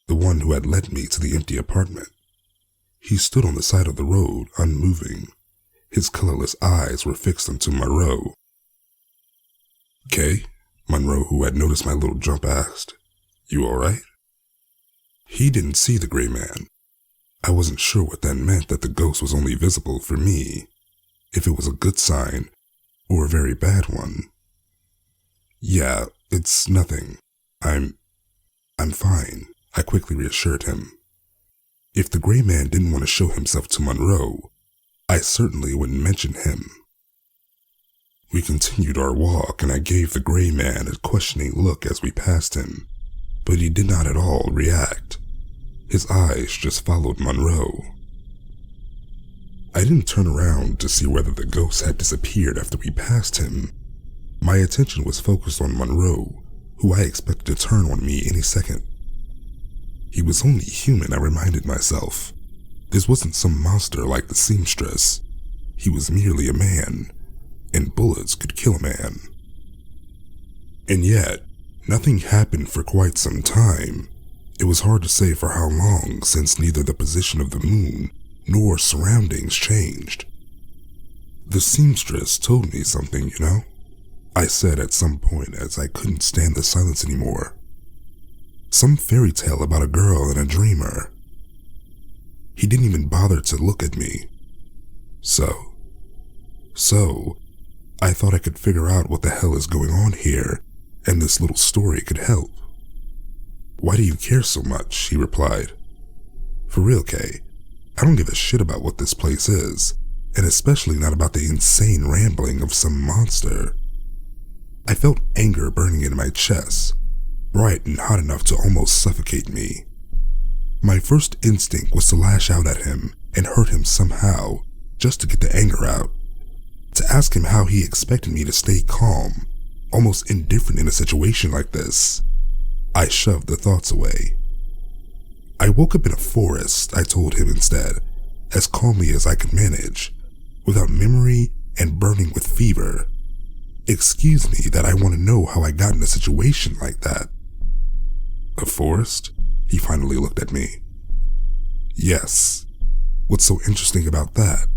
the one who had led me to the empty apartment. He stood on the side of the road, unmoving. His colorless eyes were fixed onto Monroe. "Okay," Monroe, who had noticed my little jump, asked. "You all right?" He didn't see the gray man. I wasn't sure what that meant, that the ghost was only visible for me, if it was a good sign or a very bad one. "Yeah, it's nothing. I'm fine," I quickly reassured him. If the gray man didn't want to show himself to Monroe, I certainly wouldn't mention him. We continued our walk, and I gave the gray man a questioning look as we passed him, but he did not at all react. His eyes just followed Monroe. I didn't turn around to see whether the ghost had disappeared after we passed him. My attention was focused on Monroe, who I expected to turn on me any second. He was only human, I reminded myself. This wasn't some monster like the seamstress. He was merely a man, and bullets could kill a man. And yet, nothing happened for quite some time. It was hard to say for how long, since neither the position of the moon nor surroundings changed. "The seamstress told me something, you know," I said at some point as I couldn't stand the silence anymore. "Some fairy tale about a girl and a dreamer." He didn't even bother to look at me. So, I thought I could figure out what the hell is going on here, and this little story could help. "Why do you care so much?" he replied. "For real, Kay, I don't give a shit about what this place is, and especially not about the insane rambling of some monster." I felt anger burning in my chest, bright and hot enough to almost suffocate me. My first instinct was to lash out at him and hurt him somehow, just to get the anger out. To ask him how he expected me to stay calm, almost indifferent in a situation like this. I shoved the thoughts away. I woke up in a forest, I told him instead, as calmly as I could manage, without memory and burning with fever. Excuse me that I want to know how I got in a situation like that. A forest? He finally looked at me. Yes. What's so interesting about that?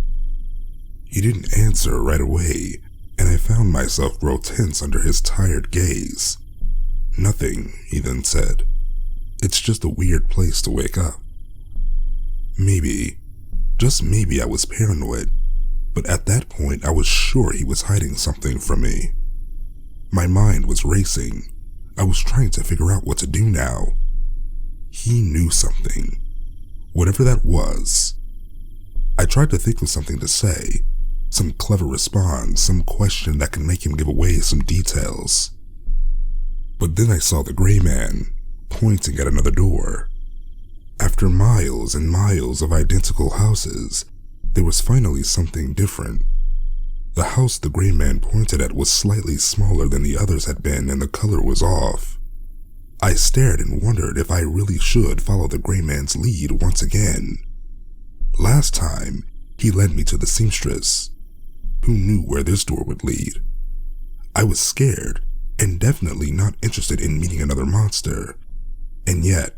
He didn't answer right away, and I found myself grow tense under his tired gaze. Nothing, he then said. It's just a weird place to wake up. Maybe, just maybe I was paranoid, but at that point I was sure he was hiding something from me. My mind was racing. I was trying to figure out what to do now. He knew something. Whatever that was. I tried to think of something to say, some clever response, some question that could make him give away some details. But then I saw the gray man, pointing at another door. After miles and miles of identical houses, there was finally something different. The house the gray man pointed at was slightly smaller than the others had been, and the color was off. I stared and wondered if I really should follow the gray man's lead once again. Last time, he led me to the seamstress. Who knew where this door would lead? I was scared and definitely not interested in meeting another monster. And yet,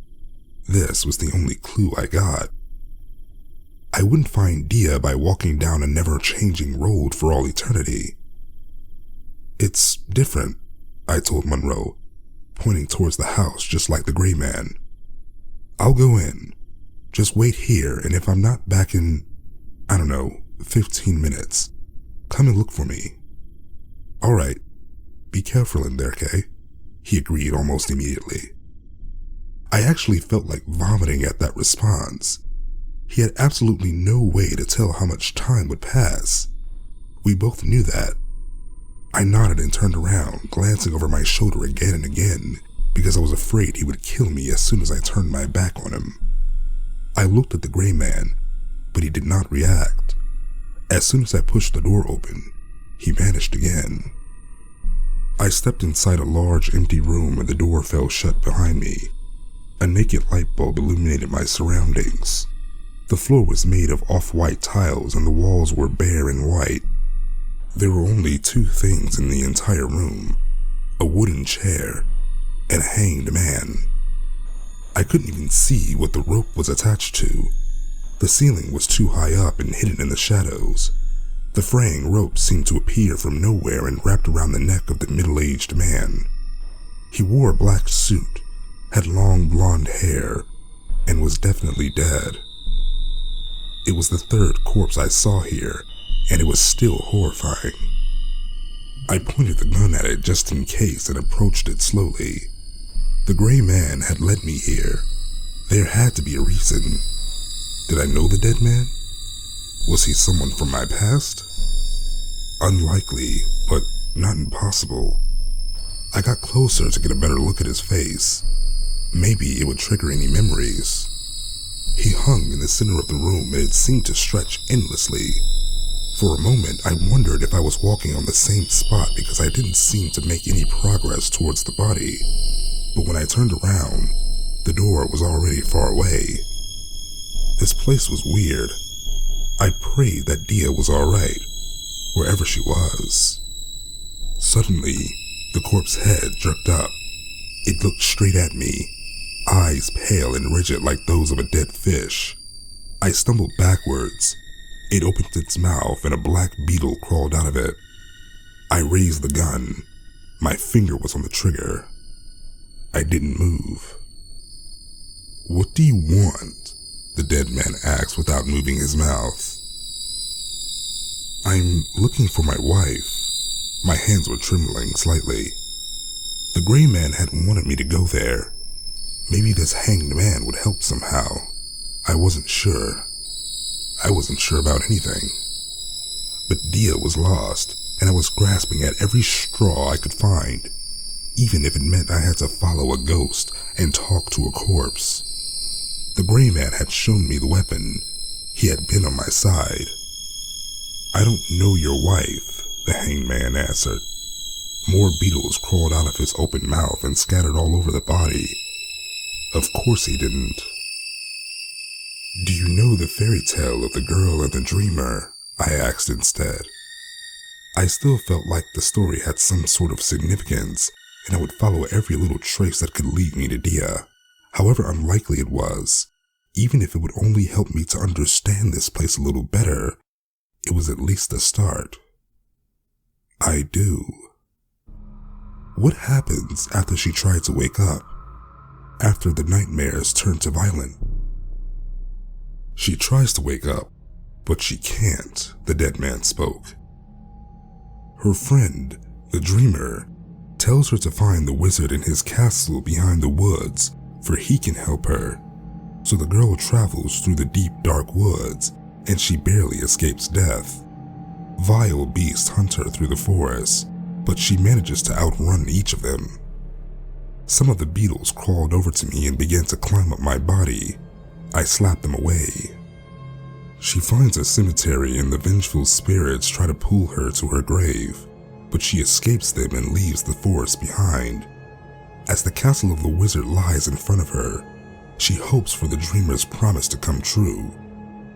this was the only clue I got. I wouldn't find Dia by walking down a never-changing road for all eternity. It's different, I told Monroe, pointing towards the house just like the gray man. I'll go in. Just wait here, and if I'm not back in, 15 minutes, come and look for me. All right. Be careful in there, Kay, he agreed almost immediately. I actually felt like vomiting at that response. He had absolutely no way to tell how much time would pass. We both knew that. I nodded and turned around, glancing over my shoulder again and again, because I was afraid he would kill me as soon as I turned my back on him. I looked at the gray man, but he did not react. As soon as I pushed the door open, he vanished again. I stepped inside a large empty room and the door fell shut behind me. A naked light bulb illuminated my surroundings. The floor was made of off-white tiles and the walls were bare and white. There were only two things in the entire room: a wooden chair and a hanged man. I couldn't even see what the rope was attached to. The ceiling was too high up and hidden in the shadows. The fraying rope seemed to appear from nowhere and wrapped around the neck of the middle-aged man. He wore a black suit, had long blonde hair, and was definitely dead. It was the third corpse I saw here, and it was still horrifying. I pointed the gun at it just in case and approached it slowly. The gray man had led me here. There had to be a reason. Did I know the dead man? Was he someone from my past? Unlikely, but not impossible. I got closer to get a better look at his face. Maybe it would trigger any memories. He hung in the center of the room and it seemed to stretch endlessly. For a moment, I wondered if I was walking on the same spot because I didn't seem to make any progress towards the body. But when I turned around, the door was already far away. This place was weird. I prayed that Dia was alright, wherever she was. Suddenly, the corpse's head jerked up. It looked straight at me, eyes pale and rigid like those of a dead fish. I stumbled backwards. It opened its mouth and a black beetle crawled out of it. I raised the gun. My finger was on the trigger. I didn't move. "What do you want?" the dead man asked without moving his mouth. "I'm looking for my wife." My hands were trembling slightly. The gray man hadn't wanted me to go there. Maybe this hanged man would help somehow. I wasn't sure. I wasn't sure about anything. But Dia was lost, and I was grasping at every straw I could find, even if it meant I had to follow a ghost and talk to a corpse. The gray man had shown me the weapon. He had been on my side. "I don't know your wife," the hanged man answered. More beetles crawled out of his open mouth and scattered all over the body. Of course he didn't. "Do you know the fairy tale of the girl and the dreamer?" I asked instead. I still felt like the story had some sort of significance, and I would follow every little trace that could lead me to Dia. However unlikely it was, even if it would only help me to understand this place a little better, it was at least a start. "I do." "What happens after she tried to wake up? After the nightmares turn to violent?" "She tries to wake up, but she can't," the dead man spoke. "Her friend, the dreamer, tells her to find the wizard in his castle behind the woods, for he can help her. So the girl travels through the deep, dark woods, and she barely escapes death. Vile beasts hunt her through the forest, but she manages to outrun each of them. Some of the beetles crawled over to me and began to climb up my body. I slapped them away. She finds a cemetery and the vengeful spirits try to pull her to her grave, but she escapes them and leaves the forest behind. As the castle of the wizard lies in front of her, she hopes for the dreamer's promise to come true.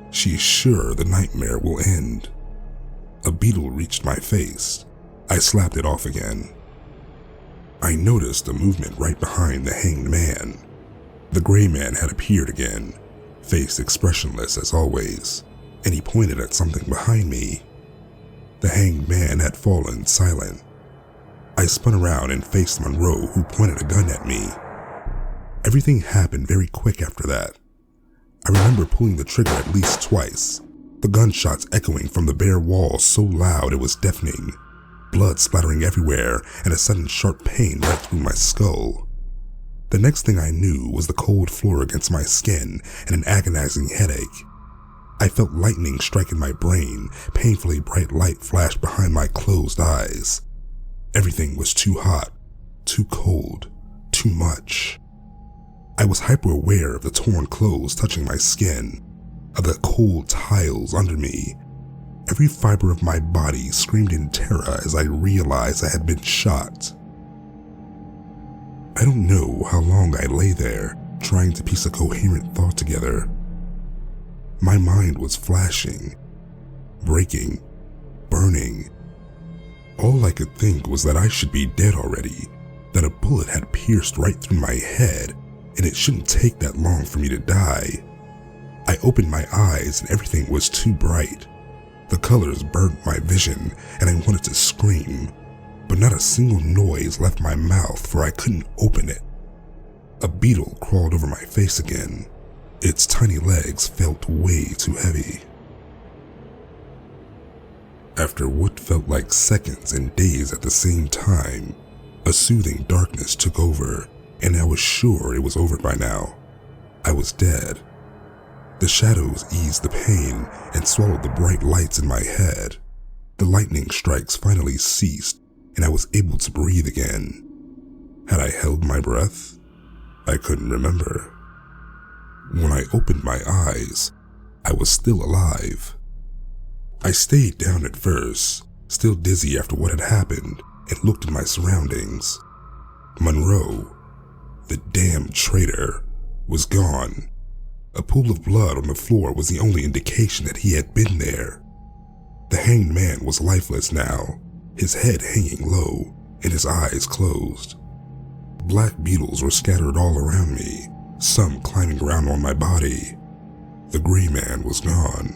She is sure the nightmare will end." A beetle reached my face. I slapped it off again. I noticed a movement right behind the hanged man. The gray man had appeared again, face expressionless as always, and he pointed at something behind me. The hanged man had fallen silent. I spun around and faced Monroe, who pointed a gun at me. Everything happened very quick after that. I remember pulling the trigger at least twice, the gunshots echoing from the bare wall so loud it was deafening, blood splattering everywhere, and a sudden sharp pain right through my skull. The next thing I knew was the cold floor against my skin and an agonizing headache. I felt lightning strike in my brain, painfully bright light flashed behind my closed eyes. Everything was too hot, too cold, too much. I was hyper-aware of the torn clothes touching my skin, of the cold tiles under me. Every fiber of my body screamed in terror as I realized I had been shot. I don't know how long I lay there, trying to piece a coherent thought together. My mind was flashing, breaking, burning. All I could think was that I should be dead already, that a bullet had pierced right through my head, and it shouldn't take that long for me to die. I opened my eyes and everything was too bright. The colors burnt my vision and I wanted to scream, but not a single noise left my mouth, for I couldn't open it. A beetle crawled over my face again. Its tiny legs felt way too heavy. After what felt like seconds and days at the same time, a soothing darkness took over, and I was sure it was over by now. I was dead. The shadows eased the pain and swallowed the bright lights in my head. The lightning strikes finally ceased, and I was able to breathe again. Had I held my breath? I couldn't remember. When I opened my eyes, I was still alive. I stayed down at first, still dizzy after what had happened, and looked at my surroundings. Monroe, the damn traitor, was gone. A pool of blood on the floor was the only indication that he had been there. The hanged man was lifeless now, his head hanging low and his eyes closed. Black beetles were scattered all around me, some climbing around on my body. The gray man was gone.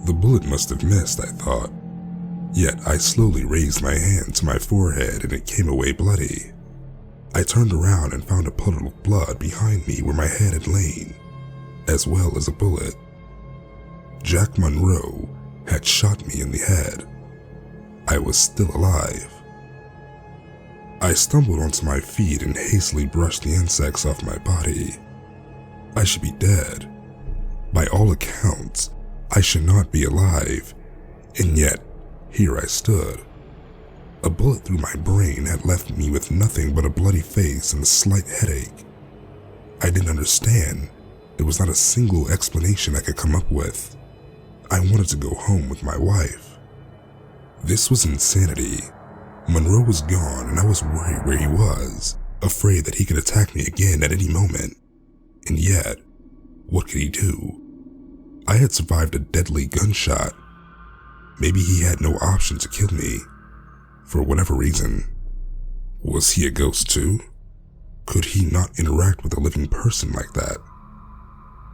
The bullet must have missed, I thought. Yet I slowly raised my hand to my forehead and it came away bloody. I turned around and found a puddle of blood behind me where my head had lain, as well as a bullet. Jack Monroe had shot me in the head. I was still alive. I stumbled onto my feet and hastily brushed the insects off my body. I should be dead. By all accounts, I should not be alive, and yet Here I stood. A bullet through my brain had left me with nothing but a bloody face and a slight headache. I didn't understand. There was not a single explanation I could come up with. I wanted to go home with my wife. This was insanity. Monroe was gone and I was worried where he was, afraid that he could attack me again at any moment. And yet, what could he do? I had survived a deadly gunshot. Maybe he had no option to kill me, for whatever reason. Was he a ghost too? Could he not interact with a living person like that?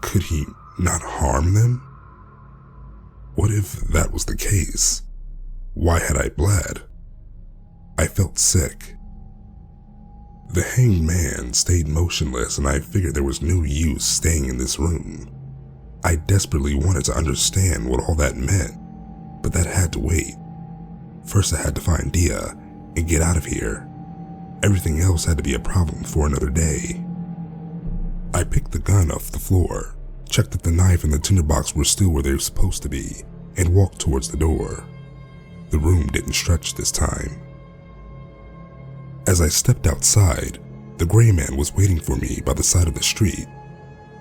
Could he not harm them? What if that was the case? Why had I bled? I felt sick. The hanged man stayed motionless and I figured there was no use staying in this room. I desperately wanted to understand what all that meant, but that had to wait. First I had to find Dia and get out of here. Everything else had to be a problem for another day. I picked the gun off the floor, checked that the knife and the tinderbox were still where they were supposed to be, and walked towards the door. The room didn't stretch this time. As I stepped outside, the gray man was waiting for me by the side of the street.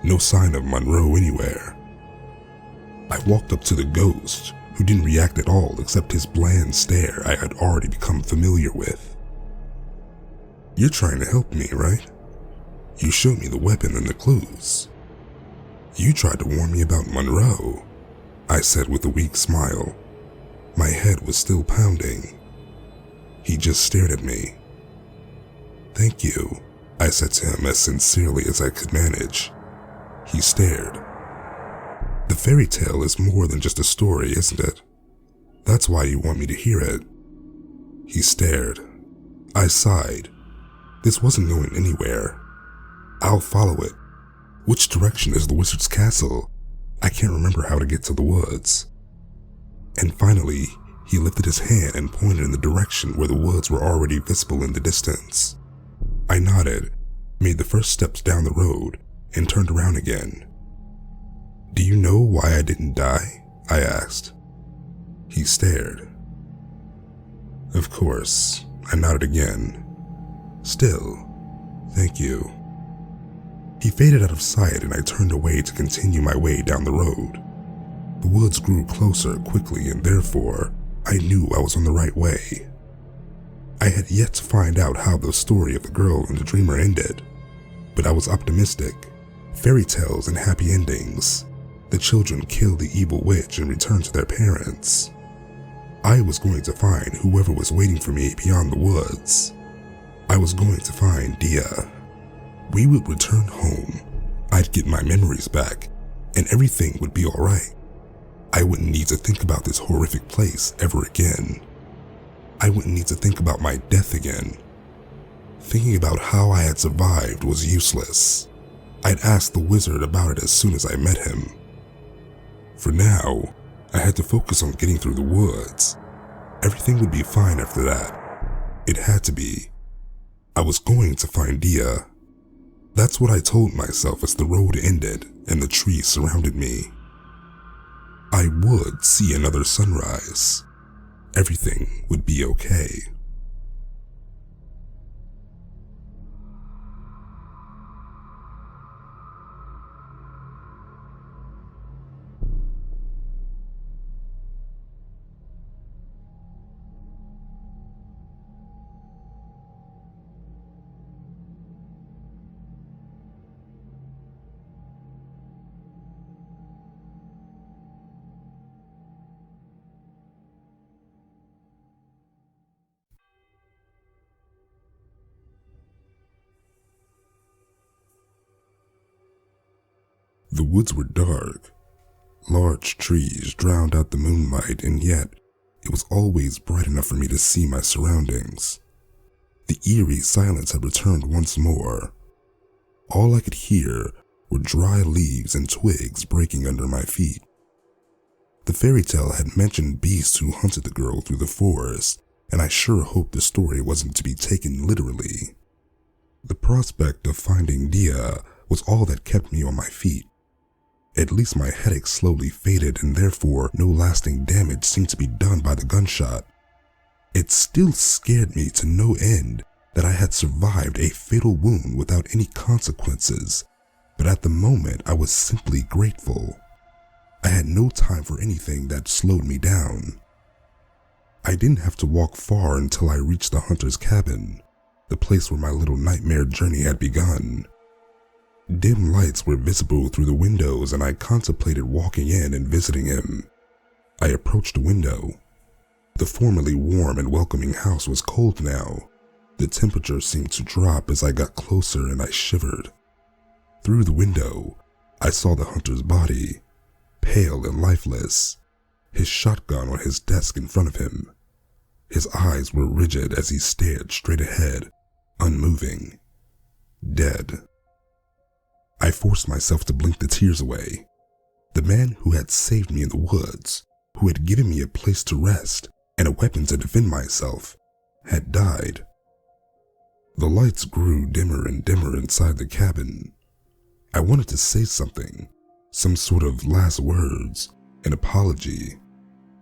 No sign of Monroe anywhere. I walked up to the ghost, who didn't react at all except his bland stare I had already become familiar with. "You're trying to help me, right? You showed me the weapon and the clues. You tried to warn me about Monroe," I said with a weak smile. My head was still pounding. He just stared at me. "Thank you," I said to him as sincerely as I could manage. He stared. "The fairy tale is more than just a story, isn't it? That's why you want me to hear it." He stared. I sighed. This wasn't going anywhere. "I'll follow it. Which direction is the wizard's castle? I can't remember how to get to the woods." And finally, he lifted his hand and pointed in the direction where the woods were already visible in the distance. I nodded, made the first steps down the road, and turned around again. "Do you know why I didn't die?" I asked. He stared. "Of course," I nodded again. "Still, thank you." He faded out of sight and I turned away to continue my way down the road. The woods grew closer quickly and therefore, I knew I was on the right way. I had yet to find out how the story of the girl and the dreamer ended, but I was optimistic. Fairy tales and happy endings. The children killed the evil witch and returned to their parents. I was going to find whoever was waiting for me beyond the woods. I was going to find Dia. We would return home. I'd get my memories back, and everything would be alright. I wouldn't need to think about this horrific place ever again. I wouldn't need to think about my death again. Thinking about how I had survived was useless. I'd ask the wizard about it as soon as I met him. For now, I had to focus on getting through the woods. Everything would be fine after that. It had to be. I was going to find Dia. That's what I told myself as the road ended and the trees surrounded me. I would see another sunrise. Everything would be okay. The woods were dark. Large trees drowned out the moonlight, and yet it was always bright enough for me to see my surroundings. The eerie silence had returned once more. All I could hear were dry leaves and twigs breaking under my feet. The fairy tale had mentioned beasts who hunted the girl through the forest, and I sure hoped the story wasn't to be taken literally. The prospect of finding Dia was all that kept me on my feet. At least my headache slowly faded, and therefore no lasting damage seemed to be done by the gunshot. It still scared me to no end that I had survived a fatal wound without any consequences, but at the moment I was simply grateful. I had no time for anything that slowed me down. I didn't have to walk far until I reached the hunter's cabin, the place where my little nightmare journey had begun. Dim lights were visible through the windows, and I contemplated walking in and visiting him. I approached the window. The formerly warm and welcoming house was cold now. The temperature seemed to drop as I got closer, and I shivered. Through the window, I saw the hunter's body, pale and lifeless, his shotgun on his desk in front of him. His eyes were rigid as he stared straight ahead, unmoving, dead. I forced myself to blink the tears away. The man who had saved me in the woods, who had given me a place to rest and a weapon to defend myself, had died. The lights grew dimmer and dimmer inside the cabin. I wanted to say something, some sort of last words, an apology,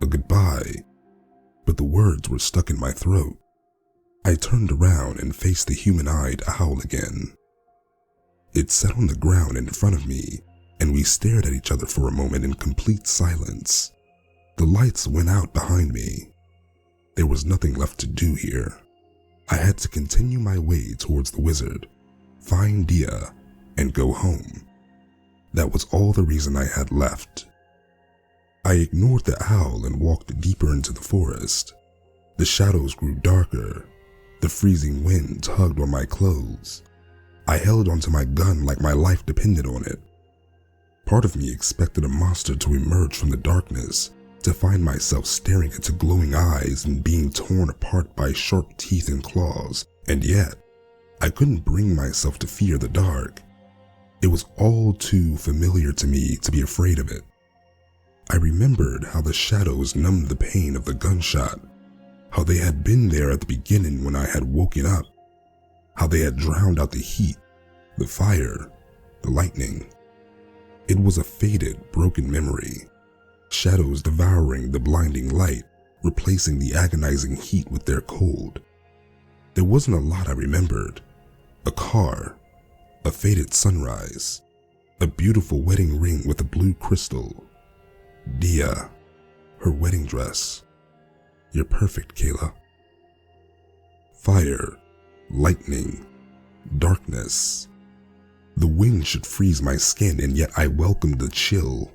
a goodbye, but the words were stuck in my throat. I turned around and faced the human-eyed owl again. It sat on the ground in front of me, and we stared at each other for a moment in complete silence. The lights went out behind me. There was nothing left to do here. I had to continue my way towards the wizard, find Dia, and go home. That was all the reason I had left. I ignored the owl and walked deeper into the forest. The shadows grew darker. The freezing wind tugged on my clothes. I held onto my gun like my life depended on it. Part of me expected a monster to emerge from the darkness, to find myself staring into glowing eyes and being torn apart by sharp teeth and claws, and yet, I couldn't bring myself to fear the dark. It was all too familiar to me to be afraid of it. I remembered how the shadows numbed the pain of the gunshot, how they had been there at the beginning when I had woken up, how they had drowned out the heat, the fire, the lightning. It was a faded, broken memory. Shadows devouring the blinding light, replacing the agonizing heat with their cold. There wasn't a lot I remembered. A car, a faded sunrise, a beautiful wedding ring with a blue crystal, Dia, her wedding dress. You're perfect, Kayla. Fire, lightning, darkness. The wind should freeze my skin, and yet I welcomed the chill.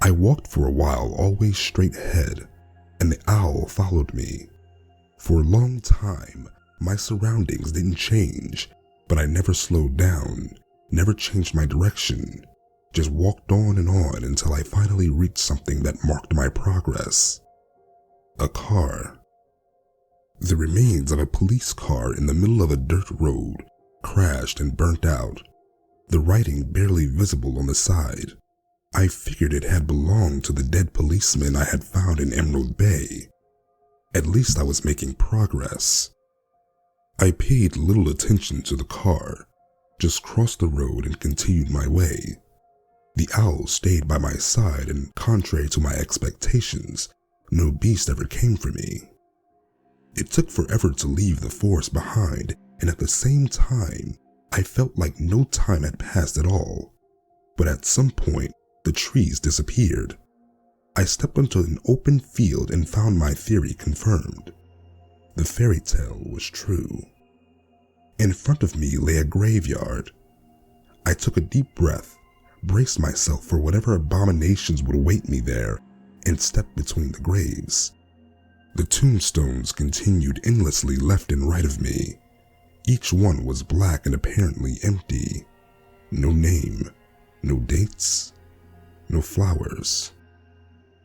I walked for a while, always straight ahead, and the owl followed me. For a long time, my surroundings didn't change, but I never slowed down, never changed my direction, just walked on and on until I finally reached something that marked my progress. A car. The remains of a police car in the middle of a dirt road, crashed and burnt out, the writing barely visible on the side. I figured it had belonged to the dead policeman I had found in Emerald Bay. At least I was making progress. I paid little attention to the car, just crossed the road and continued my way. The owl stayed by my side, and contrary to my expectations, no beast ever came for me. It took forever to leave the forest behind, and at the same time, I felt like no time had passed at all. But at some point, the trees disappeared. I stepped onto an open field and found my theory confirmed. The fairy tale was true. In front of me lay a graveyard. I took a deep breath, braced myself for whatever abominations would await me there, and stepped between the graves. The tombstones continued endlessly left and right of me. Each one was black and apparently empty. No name, no dates, no flowers.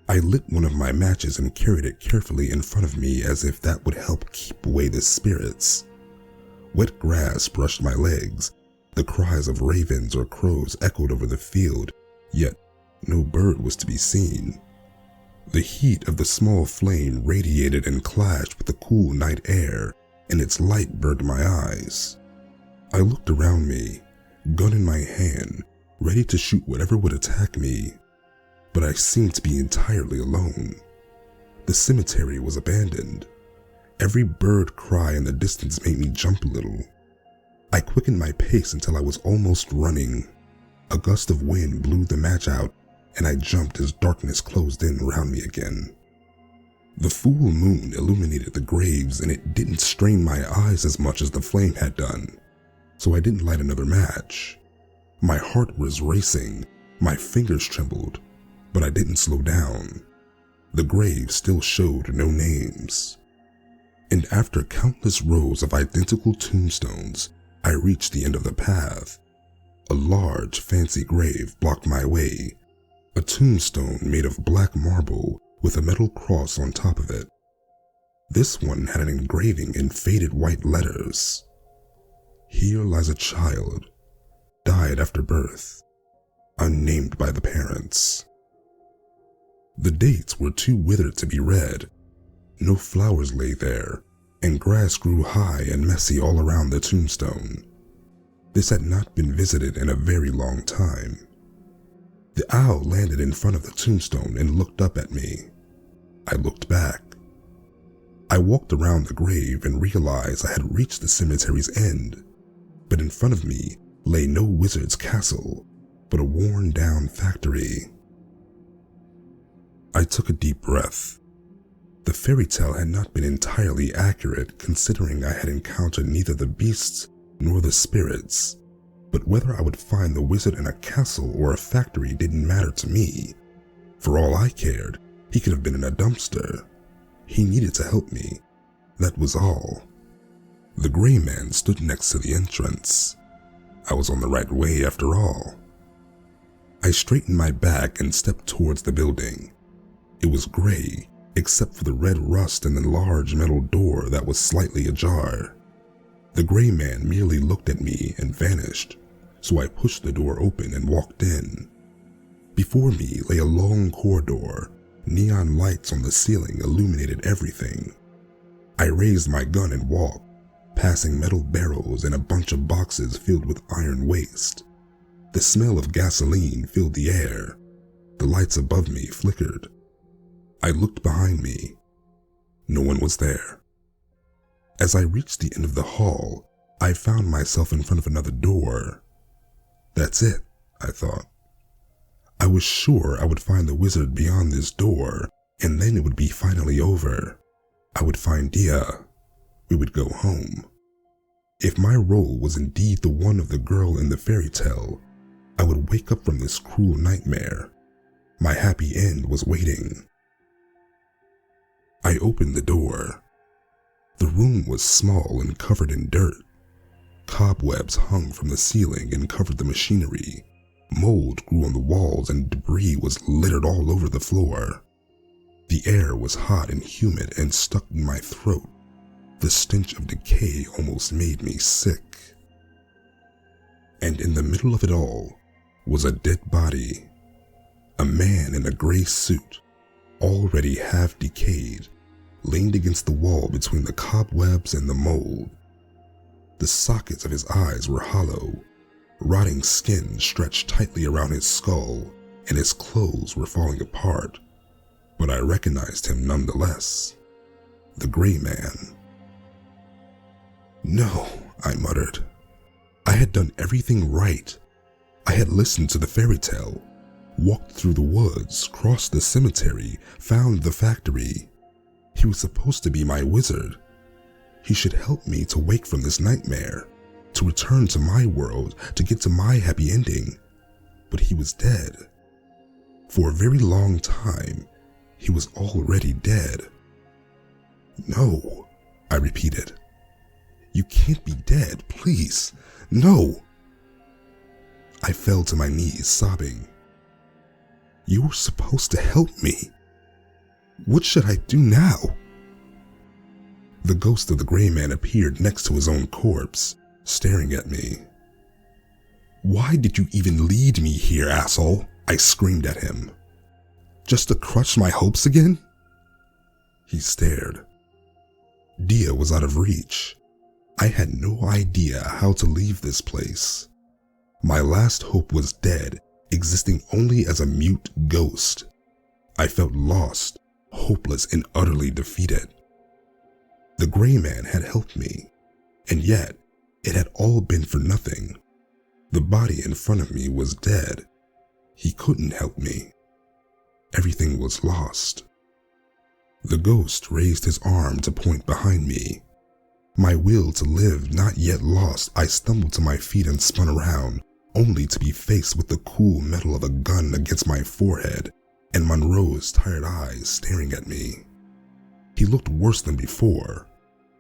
I lit one of my matches and carried it carefully in front of me as if that would help keep away the spirits. Wet grass brushed my legs. The cries of ravens or crows echoed over the field, yet no bird was to be seen. The heat of the small flame radiated and clashed with the cool night air, and its light burned my eyes. I looked around me, gun in my hand, ready to shoot whatever would attack me, but I seemed to be entirely alone. The cemetery was abandoned. Every bird cry in the distance made me jump a little. I quickened my pace until I was almost running. A gust of wind blew the match out, and I jumped as darkness closed in around me again. The full moon illuminated the graves, and it didn't strain my eyes as much as the flame had done, so I didn't light another match. My heart was racing, my fingers trembled, but I didn't slow down. The graves still showed no names. And after countless rows of identical tombstones, I reached the end of the path. A large, fancy grave blocked my way, a tombstone made of black marble with a metal cross on top of it. This one had an engraving in faded white letters. Here lies a child, died after birth, unnamed by the parents. The dates were too withered to be read. No flowers lay there, and grass grew high and messy all around the tombstone. This had not been visited in a very long time. The owl landed in front of the tombstone and looked up at me. I looked back. I walked around the grave and realized I had reached the cemetery's end, but in front of me lay no wizard's castle, but a worn-down factory. I took a deep breath. The fairy tale had not been entirely accurate, considering I had encountered neither the beasts nor the spirits, but whether I would find the wizard in a castle or a factory didn't matter to me. For all I cared, he could have been in a dumpster. He needed to help me. That was all. The gray man stood next to the entrance. I was on the right way after all. I straightened my back and stepped towards the building. It was gray, except for the red rust and the large metal door that was slightly ajar. The gray man merely looked at me and vanished, so I pushed the door open and walked in. Before me lay a long corridor. Neon lights on the ceiling illuminated everything. I raised my gun and walked, passing metal barrels and a bunch of boxes filled with iron waste. The smell of gasoline filled the air. The lights above me flickered. I looked behind me. No one was there. As I reached the end of the hall, I found myself in front of another door. That's it, I thought. I was sure I would find the wizard beyond this door, and then it would be finally over. I would find Dia. We would go home. If my role was indeed the one of the girl in the fairy tale, I would wake up from this cruel nightmare. My happy end was waiting. I opened the door. The room was small and covered in dirt. Cobwebs hung from the ceiling and covered the machinery. Mold grew on the walls and debris was littered all over the floor. The air was hot and humid and stuck in my throat. The stench of decay almost made me sick. And in the middle of it all was a dead body. A man in a gray suit, already half decayed, leaned against the wall between the cobwebs and the mold. The sockets of his eyes were hollow. Rotting skin stretched tightly around his skull, and his clothes were falling apart. But I recognized him nonetheless. The gray man. No, I muttered. I had done everything right. I had listened to the fairy tale, walked through the woods, crossed the cemetery, found the factory. He was supposed to be my wizard. He should help me to wake from this nightmare, to return to my world, to get to my happy ending. But he was dead. For a very long time, he was already dead. No, I repeated. You can't be dead, please. No. I fell to my knees, sobbing. You were supposed to help me. What should I do now? The ghost of the gray man appeared next to his own corpse, staring at me. Why did you even lead me here, asshole? I screamed at him. Just to crush my hopes again? He stared. Dia was out of reach. I had no idea how to leave this place. My last hope was dead, existing only as a mute ghost. I felt lost, hopeless, and utterly defeated. The gray man had helped me, and yet it had all been for nothing. The body in front of me was dead. He couldn't help me. Everything was lost. The ghost raised his arm to point behind me. My will to live not yet lost, I stumbled to my feet and spun around, only to be faced with the cool metal of a gun against my forehead and Monroe's tired eyes staring at me. He looked worse than before.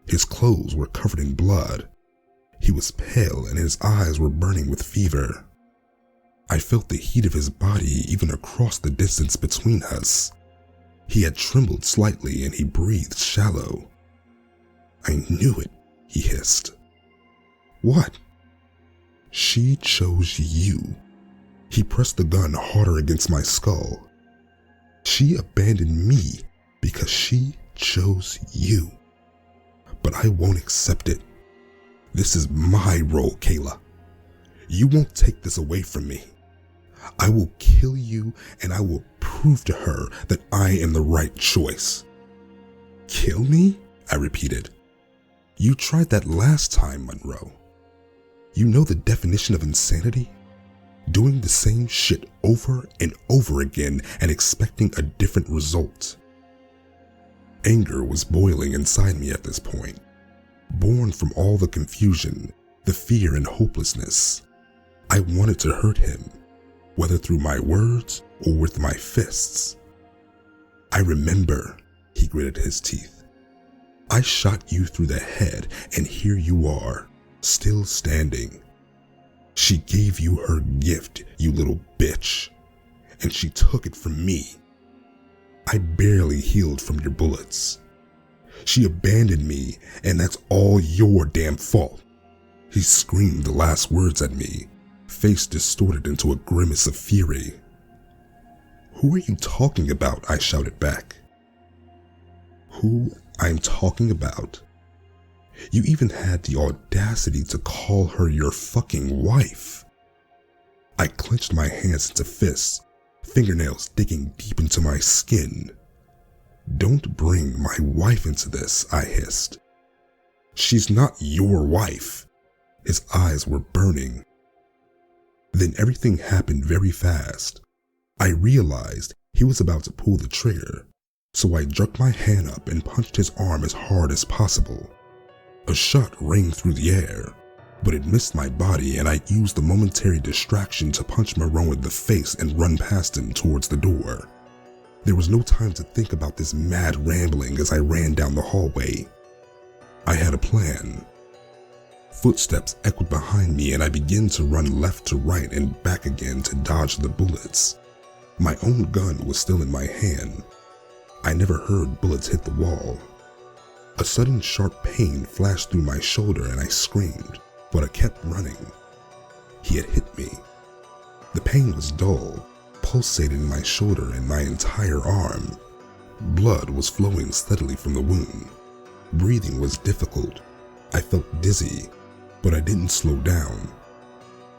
His clothes were covered in blood. He was pale and his eyes were burning with fever. I felt the heat of his body even across the distance between us. He had trembled slightly and he breathed shallow. "I knew it," he hissed. "What?" "She chose you." He pressed the gun harder against my skull. "She abandoned me because she chose you. But I won't accept it. This is my role, Kayla. You won't take this away from me. I will kill you and I will prove to her that I am the right choice." "Kill me?" I repeated. "You tried that last time, Monroe. You know the definition of insanity? Doing the same shit over and over again and expecting a different result." Anger was boiling inside me at this point, born from all the confusion, the fear and hopelessness. I wanted to hurt him, whether through my words or with my fists. "I remember," he gritted his teeth. "I shot you through the head and here you are, still standing. She gave you her gift, you little bitch, and she took it from me. I barely healed from your bullets. She abandoned me, and that's all your damn fault." He screamed the last words at me, face distorted into a grimace of fury. "Who are you talking about?" I shouted back. "Who I'm talking about? You even had the audacity to call her your fucking wife." I clenched my hands into fists, fingernails digging deep into my skin. "Don't bring my wife into this," I hissed. "She's not your wife." His eyes were burning. Then everything happened very fast. I realized he was about to pull the trigger, so I jerked my hand up and punched his arm as hard as possible. A shot rang through the air, but it missed my body and I used the momentary distraction to punch Monroe in the face and run past him towards the door. There was no time to think about this mad rambling as I ran down the hallway. I had a plan. Footsteps echoed behind me and I began to run left to right and back again to dodge the bullets. My own gun was still in my hand. I never heard bullets hit the wall. A sudden sharp pain flashed through my shoulder and I screamed, but I kept running. He had hit me. The pain was dull, pulsating in my shoulder and my entire arm. Blood was flowing steadily from the wound. Breathing was difficult. I felt dizzy, but I didn't slow down.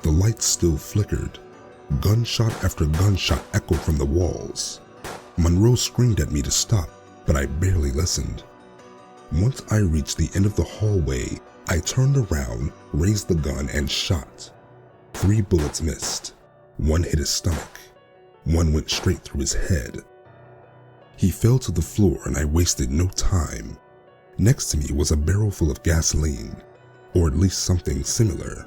The lights still flickered. Gunshot after gunshot echoed from the walls. Monroe screamed at me to stop, but I barely listened. Once I reached the end of the hallway, I turned around, raised the gun, and shot. 3 bullets missed. 1 hit his stomach. 1 went straight through his head. He fell to the floor and I wasted no time. Next to me was a barrel full of gasoline, or at least something similar.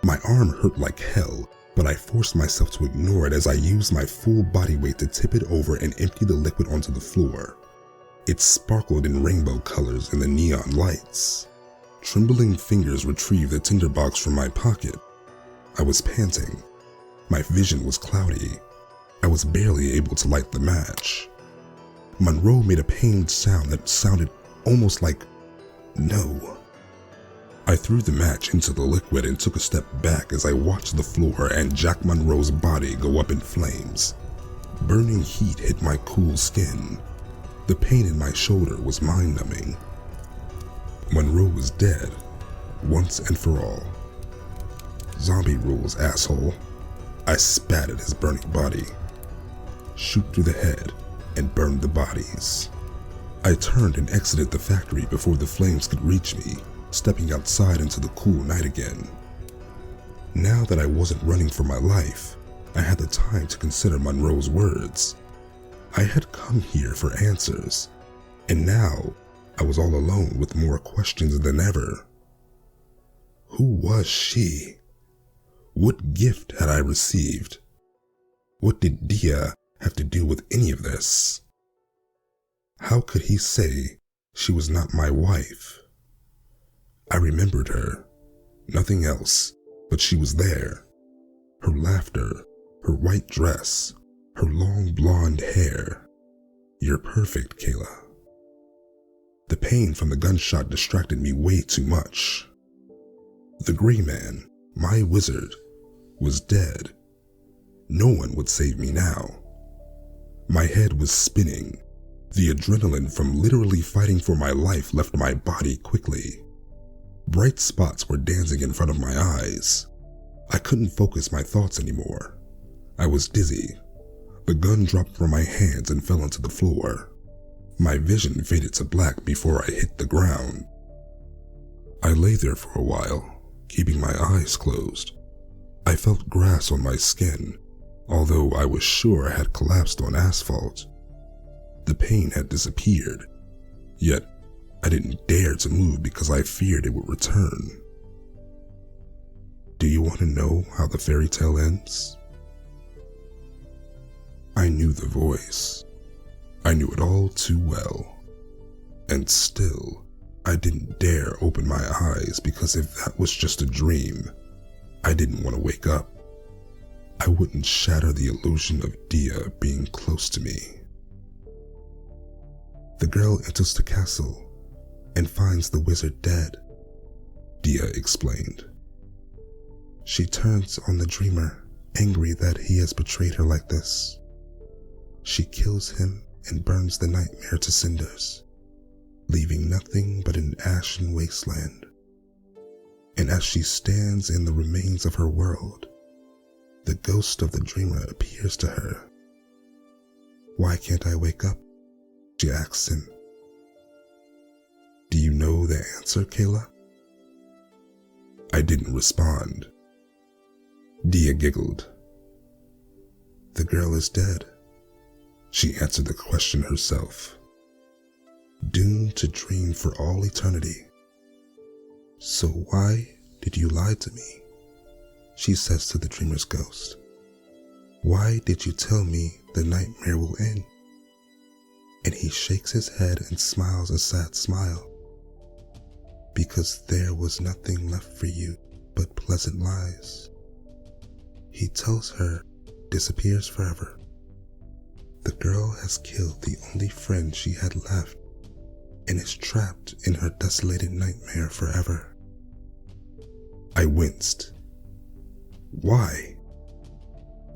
My arm hurt like hell, but I forced myself to ignore it as I used my full body weight to tip it over and empty the liquid onto the floor. It sparkled in rainbow colors in the neon lights. Trembling fingers retrieved the tinderbox from my pocket. I was panting. My vision was cloudy. I was barely able to light the match. Monroe made a pained sound that sounded almost like no. I threw the match into the liquid and took a step back as I watched the floor and Jack Monroe's body go up in flames. Burning heat hit my cool skin. The pain in my shoulder was mind-numbing. Monroe was dead, once and for all. Zombie rules, asshole. I spat at his burning body. Shoot through the head and burn the bodies. I turned and exited the factory before the flames could reach me, stepping outside into the cool night again. Now that I wasn't running for my life, I had the time to consider Monroe's words. I had come here for answers, and now I was all alone with more questions than ever. Who was she? What gift had I received? What did Dia have to do with any of this? How could he say she was not my wife? I remembered her, nothing else, but she was there. Her laughter, her white dress, her long blonde hair. You're perfect, Kayla. The pain from the gunshot distracted me way too much. The gray man, my wizard, was dead. No one would save me now. My head was spinning. The adrenaline from literally fighting for my life left my body quickly. Bright spots were dancing in front of my eyes. I couldn't focus my thoughts anymore. I was dizzy. The gun dropped from my hands and fell onto the floor. My vision faded to black before I hit the ground. I lay there for a while, keeping my eyes closed. I felt grass on my skin, although I was sure I had collapsed on asphalt. The pain had disappeared, yet I didn't dare to move because I feared it would return. Do you want to know how the fairy tale ends? I knew the voice. I knew it all too well. And still, I didn't dare open my eyes because if that was just a dream, I didn't want to wake up. I wouldn't shatter the illusion of Dia being close to me. The girl enters the castle and finds the wizard dead, Dia explained. She turns on the dreamer, angry that he has betrayed her like this. She kills him and burns the nightmare to cinders, leaving nothing but an ashen wasteland. And as she stands in the remains of her world, the ghost of the dreamer appears to her. Why can't I wake up? She asks him. Do you know the answer, Kayla? I didn't respond. Dia giggled. The girl is dead. She answered the question herself. Doomed to dream for all eternity. So why did you lie to me? She says to the dreamer's ghost. Why did you tell me the nightmare will end? And he shakes his head and smiles a sad smile. Because there was nothing left for you but pleasant lies. He tells her, disappears forever. The girl has killed the only friend she had left and is trapped in her desolated nightmare forever. I winced. Why?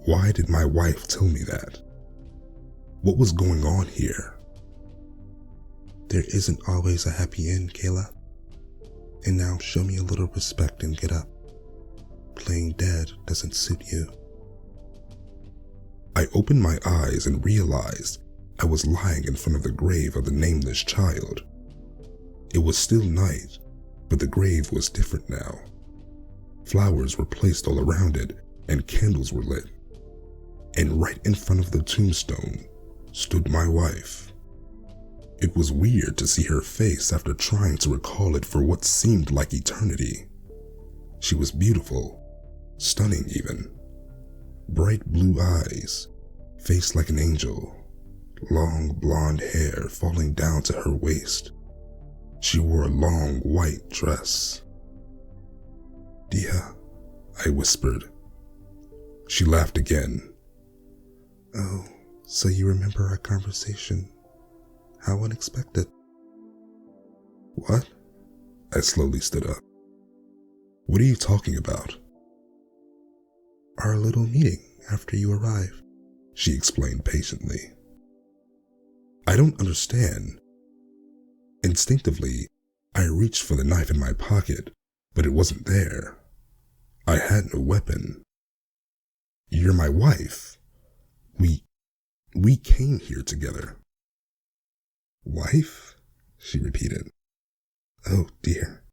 Why did my wife tell me that? What was going on here? There isn't always a happy end, Kayla. And now show me a little respect and get up. Playing dead doesn't suit you. I opened my eyes and realized I was lying in front of the grave of the nameless child. It was still night, but the grave was different now. Flowers were placed all around it and candles were lit. And right in front of the tombstone stood my wife. It was weird to see her face after trying to recall it for what seemed like eternity. She was beautiful, stunning even. Bright blue eyes, face like an angel, long blonde hair falling down to her waist. She wore a long white dress. Dia, I whispered. She laughed again. Oh, so you remember our conversation? How unexpected. What? I slowly stood up. What are you talking about? Our little meeting after you arrived, she explained patiently. I don't understand. Instinctively, I reached for the knife in my pocket, but it wasn't there. I had no weapon. You're my wife. We came here together. Wife? She repeated. Oh dear.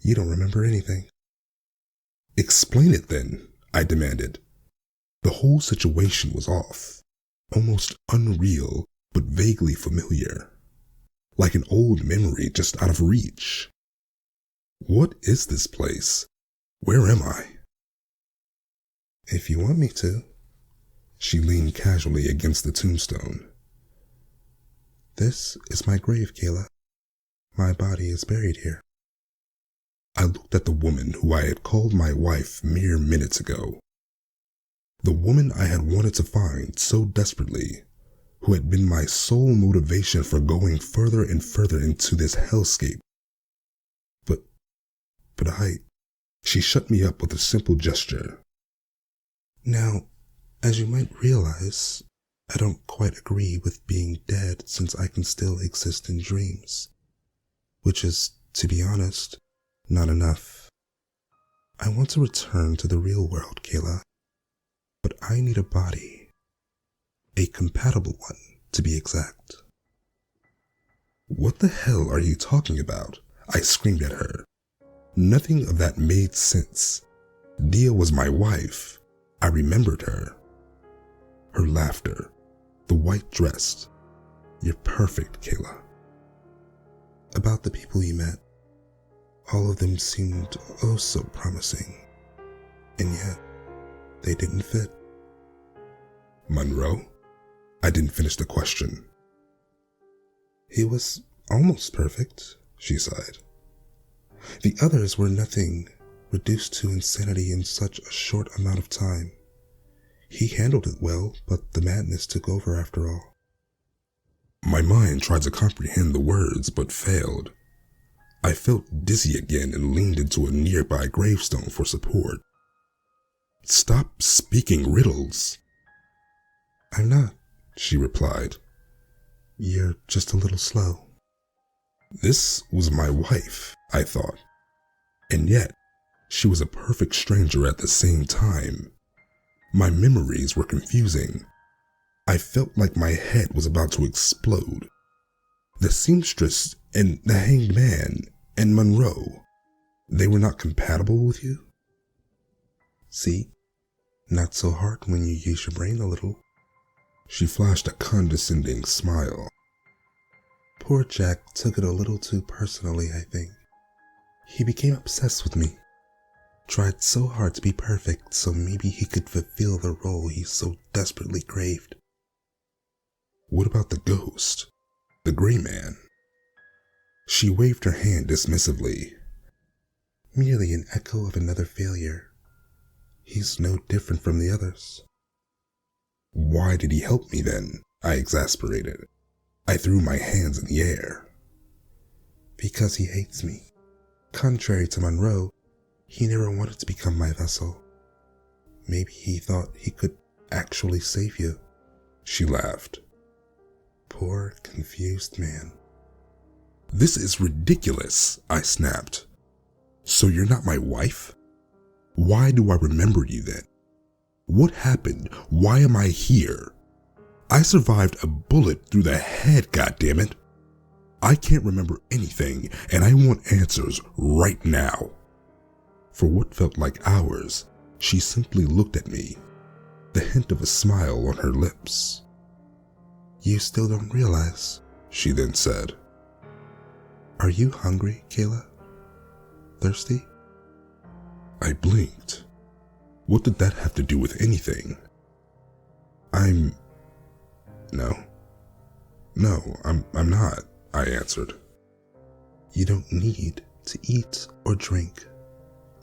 You don't remember anything. Explain it then, I demanded. The whole situation was off, almost unreal, but vaguely familiar, like an old memory just out of reach. What is this place? Where am I? If you want me to. She leaned casually against the tombstone. This is my grave, Kayla. My body is buried here. I looked at the woman who I had called my wife mere minutes ago. The woman I had wanted to find so desperately, who had been my sole motivation for going further and further into this hellscape. But she shut me up with a simple gesture. Now, as you might realize, I don't quite agree with being dead since I can still exist in dreams, which is, to be honest, not enough. I want to return to the real world, Kayla, but I need a body. A compatible one, to be exact. What the hell are you talking about? I screamed at her. Nothing of that made sense. Dia was my wife. I remembered her. Her laughter, the white dress. You're perfect, Kayla. About the people you met, all of them seemed oh so promising, and yet they didn't fit. Monroe? I didn't finish the question. He was almost perfect, she sighed. The others were nothing, reduced to insanity in such a short amount of time. He handled it well, but the madness took over after all. My mind tried to comprehend the words, but failed. I felt dizzy again and leaned into a nearby gravestone for support. Stop speaking riddles. I'm not, she replied. You're just a little slow. This was my wife, I thought. And yet, she was a perfect stranger at the same time. My memories were confusing. I felt like my head was about to explode. The seamstress and the hanged man and Monroe, they were not compatible with you? See? Not so hard when you use your brain a little. She flashed a condescending smile. Poor Jack took it a little too personally, I think. He became obsessed with me. Tried so hard to be perfect so maybe he could fulfill the role he so desperately craved. What about the ghost? The gray man? She waved her hand dismissively. Merely an echo of another failure. He's no different from the others. Why did he help me then? I exasperated. I threw my hands in the air. Because he hates me. Contrary to Monroe, he never wanted to become my vessel. Maybe he thought he could actually save you. She laughed. Poor, confused man. This is ridiculous, I snapped. So you're not my wife? Why do I remember you then? What happened? Why am I here? I survived a bullet through the head, goddammit. I can't remember anything, and I want answers right now. For what felt like hours, she simply looked at me, the hint of a smile on her lips. You still don't realize, she then said. Are you hungry, Kayla? Thirsty? I blinked. What did that have to do with anything? No, I'm not, I answered. You don't need to eat or drink.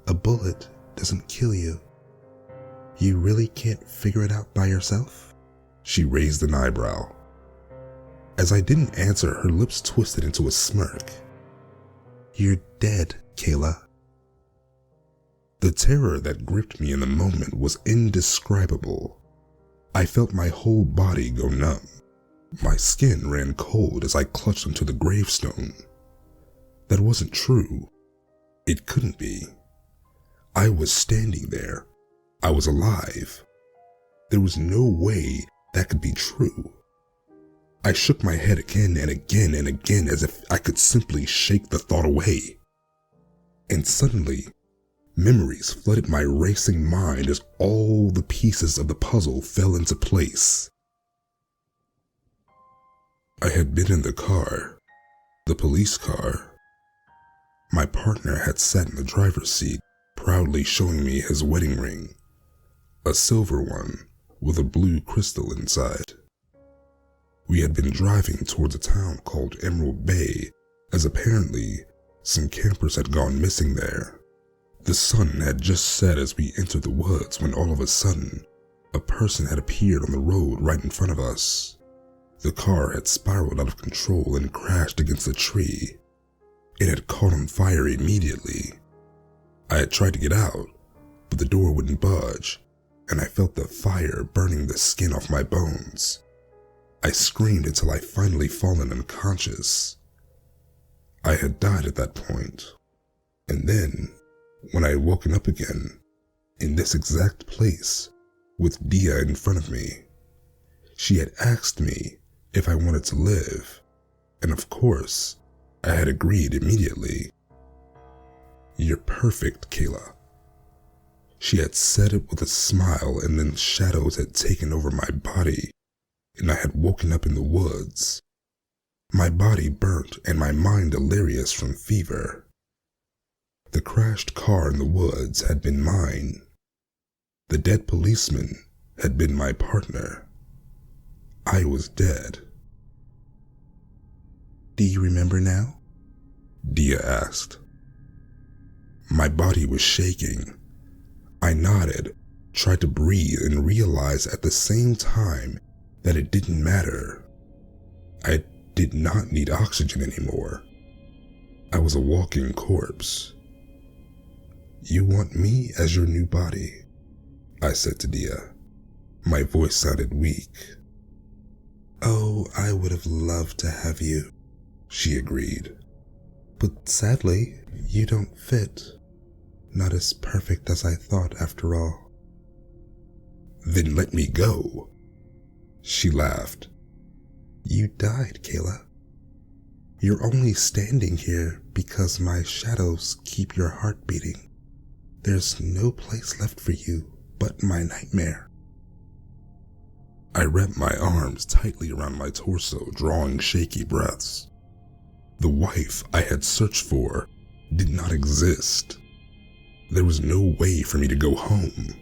A bullet doesn't kill you. You really can't figure it out by yourself? She raised an eyebrow. As I didn't answer, her lips twisted into a smirk. You're dead, Kayla. The terror that gripped me in the moment was indescribable. I felt my whole body go numb. My skin ran cold as I clutched onto the gravestone. That wasn't true. It couldn't be. I was standing there. I was alive. There was no way that could be true. I shook my head again and again and again as if I could simply shake the thought away. And suddenly, memories flooded my racing mind as all the pieces of the puzzle fell into place. I had been in the car, the police car. My partner had sat in the driver's seat, proudly showing me his wedding ring, a silver one with a blue crystal inside. We had been driving towards a town called Emerald Bay, as apparently some campers had gone missing there. The sun had just set as we entered the woods when all of a sudden, a person had appeared on the road right in front of us. The car had spiraled out of control and crashed against a tree. It had caught on fire immediately. I had tried to get out, but the door wouldn't budge, and I felt the fire burning the skin off my bones. I screamed until I finally fallen unconscious. I had died at that point, and then, when I had woken up again, in this exact place, with Dia in front of me, she had asked me if I wanted to live, and of course, I had agreed immediately. "You're perfect, Kayla." She had said it with a smile, and then shadows had taken over my body, and I had woken up in the woods. My body burnt and my mind delirious from fever. The crashed car in the woods had been mine. The dead policeman had been my partner. I was dead. "Do you remember now?" Dia asked. My body was shaking. I nodded, tried to breathe, and realized at the same time that it didn't matter. I did not need oxygen anymore. I was a walking corpse. "You want me as your new body," I said to Dia. My voice sounded weak. "Oh, I would have loved to have you," she agreed. "But sadly, you don't fit. Not as perfect as I thought after all." "Then let me go." She laughed. "You died, Kayla. You're only standing here because my shadows keep your heart beating. There's no place left for you but my nightmare." I wrapped my arms tightly around my torso, drawing shaky breaths. The wife I had searched for did not exist. There was no way for me to go home.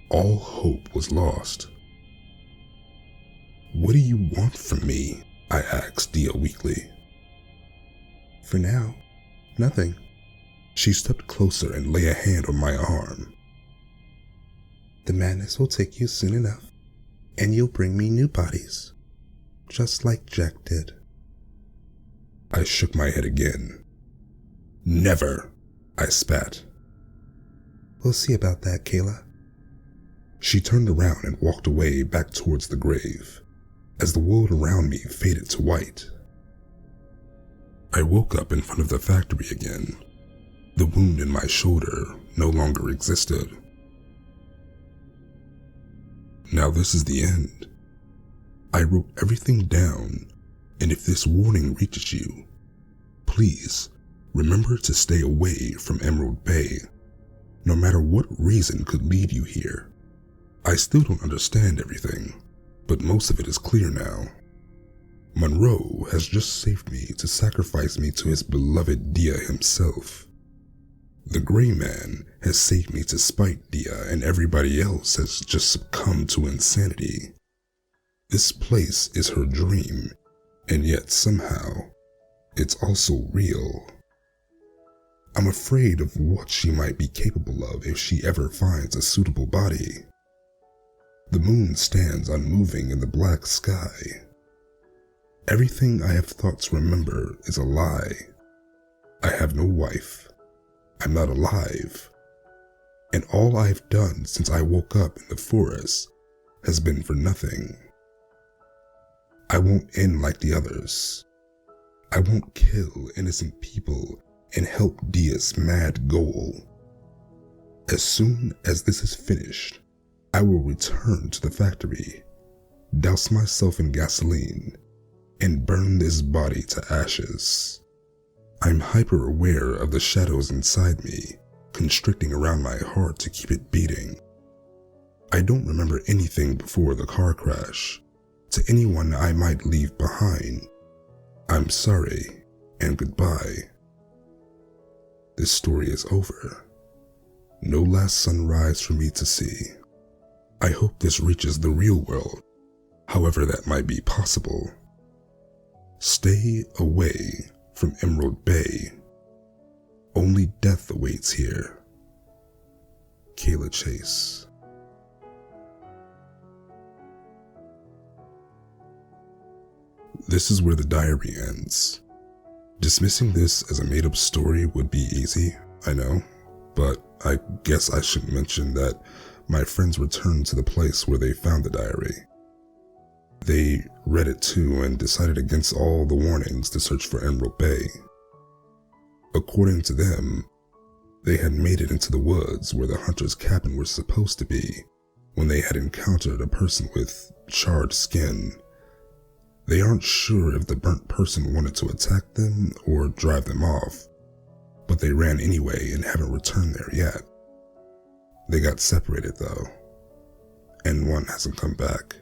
All hope was lost. "What do you want from me?" I asked Dia weakly. "For now, nothing." She stepped closer and lay a hand on my arm. "The madness will take you soon enough, and you'll bring me new bodies, just like Jack did." I shook my head again. "Never," I spat. "We'll see about that, Kayla." She turned around and walked away back towards the grave, as the world around me faded to white. I woke up in front of the factory again. The wound in my shoulder no longer existed. Now this is the end. I wrote everything down, and if this warning reaches you, please remember to stay away from Emerald Bay, no matter what reason could lead you here. I still don't understand everything, but most of it is clear now. Monroe has just saved me to sacrifice me to his beloved Dia himself. The Gray Man has saved me to spite Dia, and everybody else has just succumbed to insanity. This place is her dream, and yet somehow, it's also real. I'm afraid of what she might be capable of if she ever finds a suitable body. The moon stands unmoving in the black sky. Everything I have thought to remember is a lie. I have no wife. I'm not alive. And all I've done since I woke up in the forest has been for nothing. I won't end like the others. I won't kill innocent people and help Dia's mad goal. As soon as this is finished, I will return to the factory, douse myself in gasoline, and burn this body to ashes. I'm hyper aware of the shadows inside me, constricting around my heart to keep it beating. I don't remember anything before the car crash. To anyone I might leave behind, I'm sorry and goodbye. This story is over. No last sunrise for me to see. I hope this reaches the real world, however that might be possible. Stay away from Emerald Bay. Only death awaits here. Kayla Chase. This is where the diary ends. Dismissing this as a made-up story would be easy, I know, but I guess I should mention that my friends returned to the place where they found the diary. They read it too and decided against all the warnings to search for Emerald Bay. According to them, they had made it into the woods where the hunter's cabin was supposed to be when they had encountered a person with charred skin. They aren't sure if the burnt person wanted to attack them or drive them off, but they ran anyway and haven't returned there yet. They got separated though, and one hasn't come back.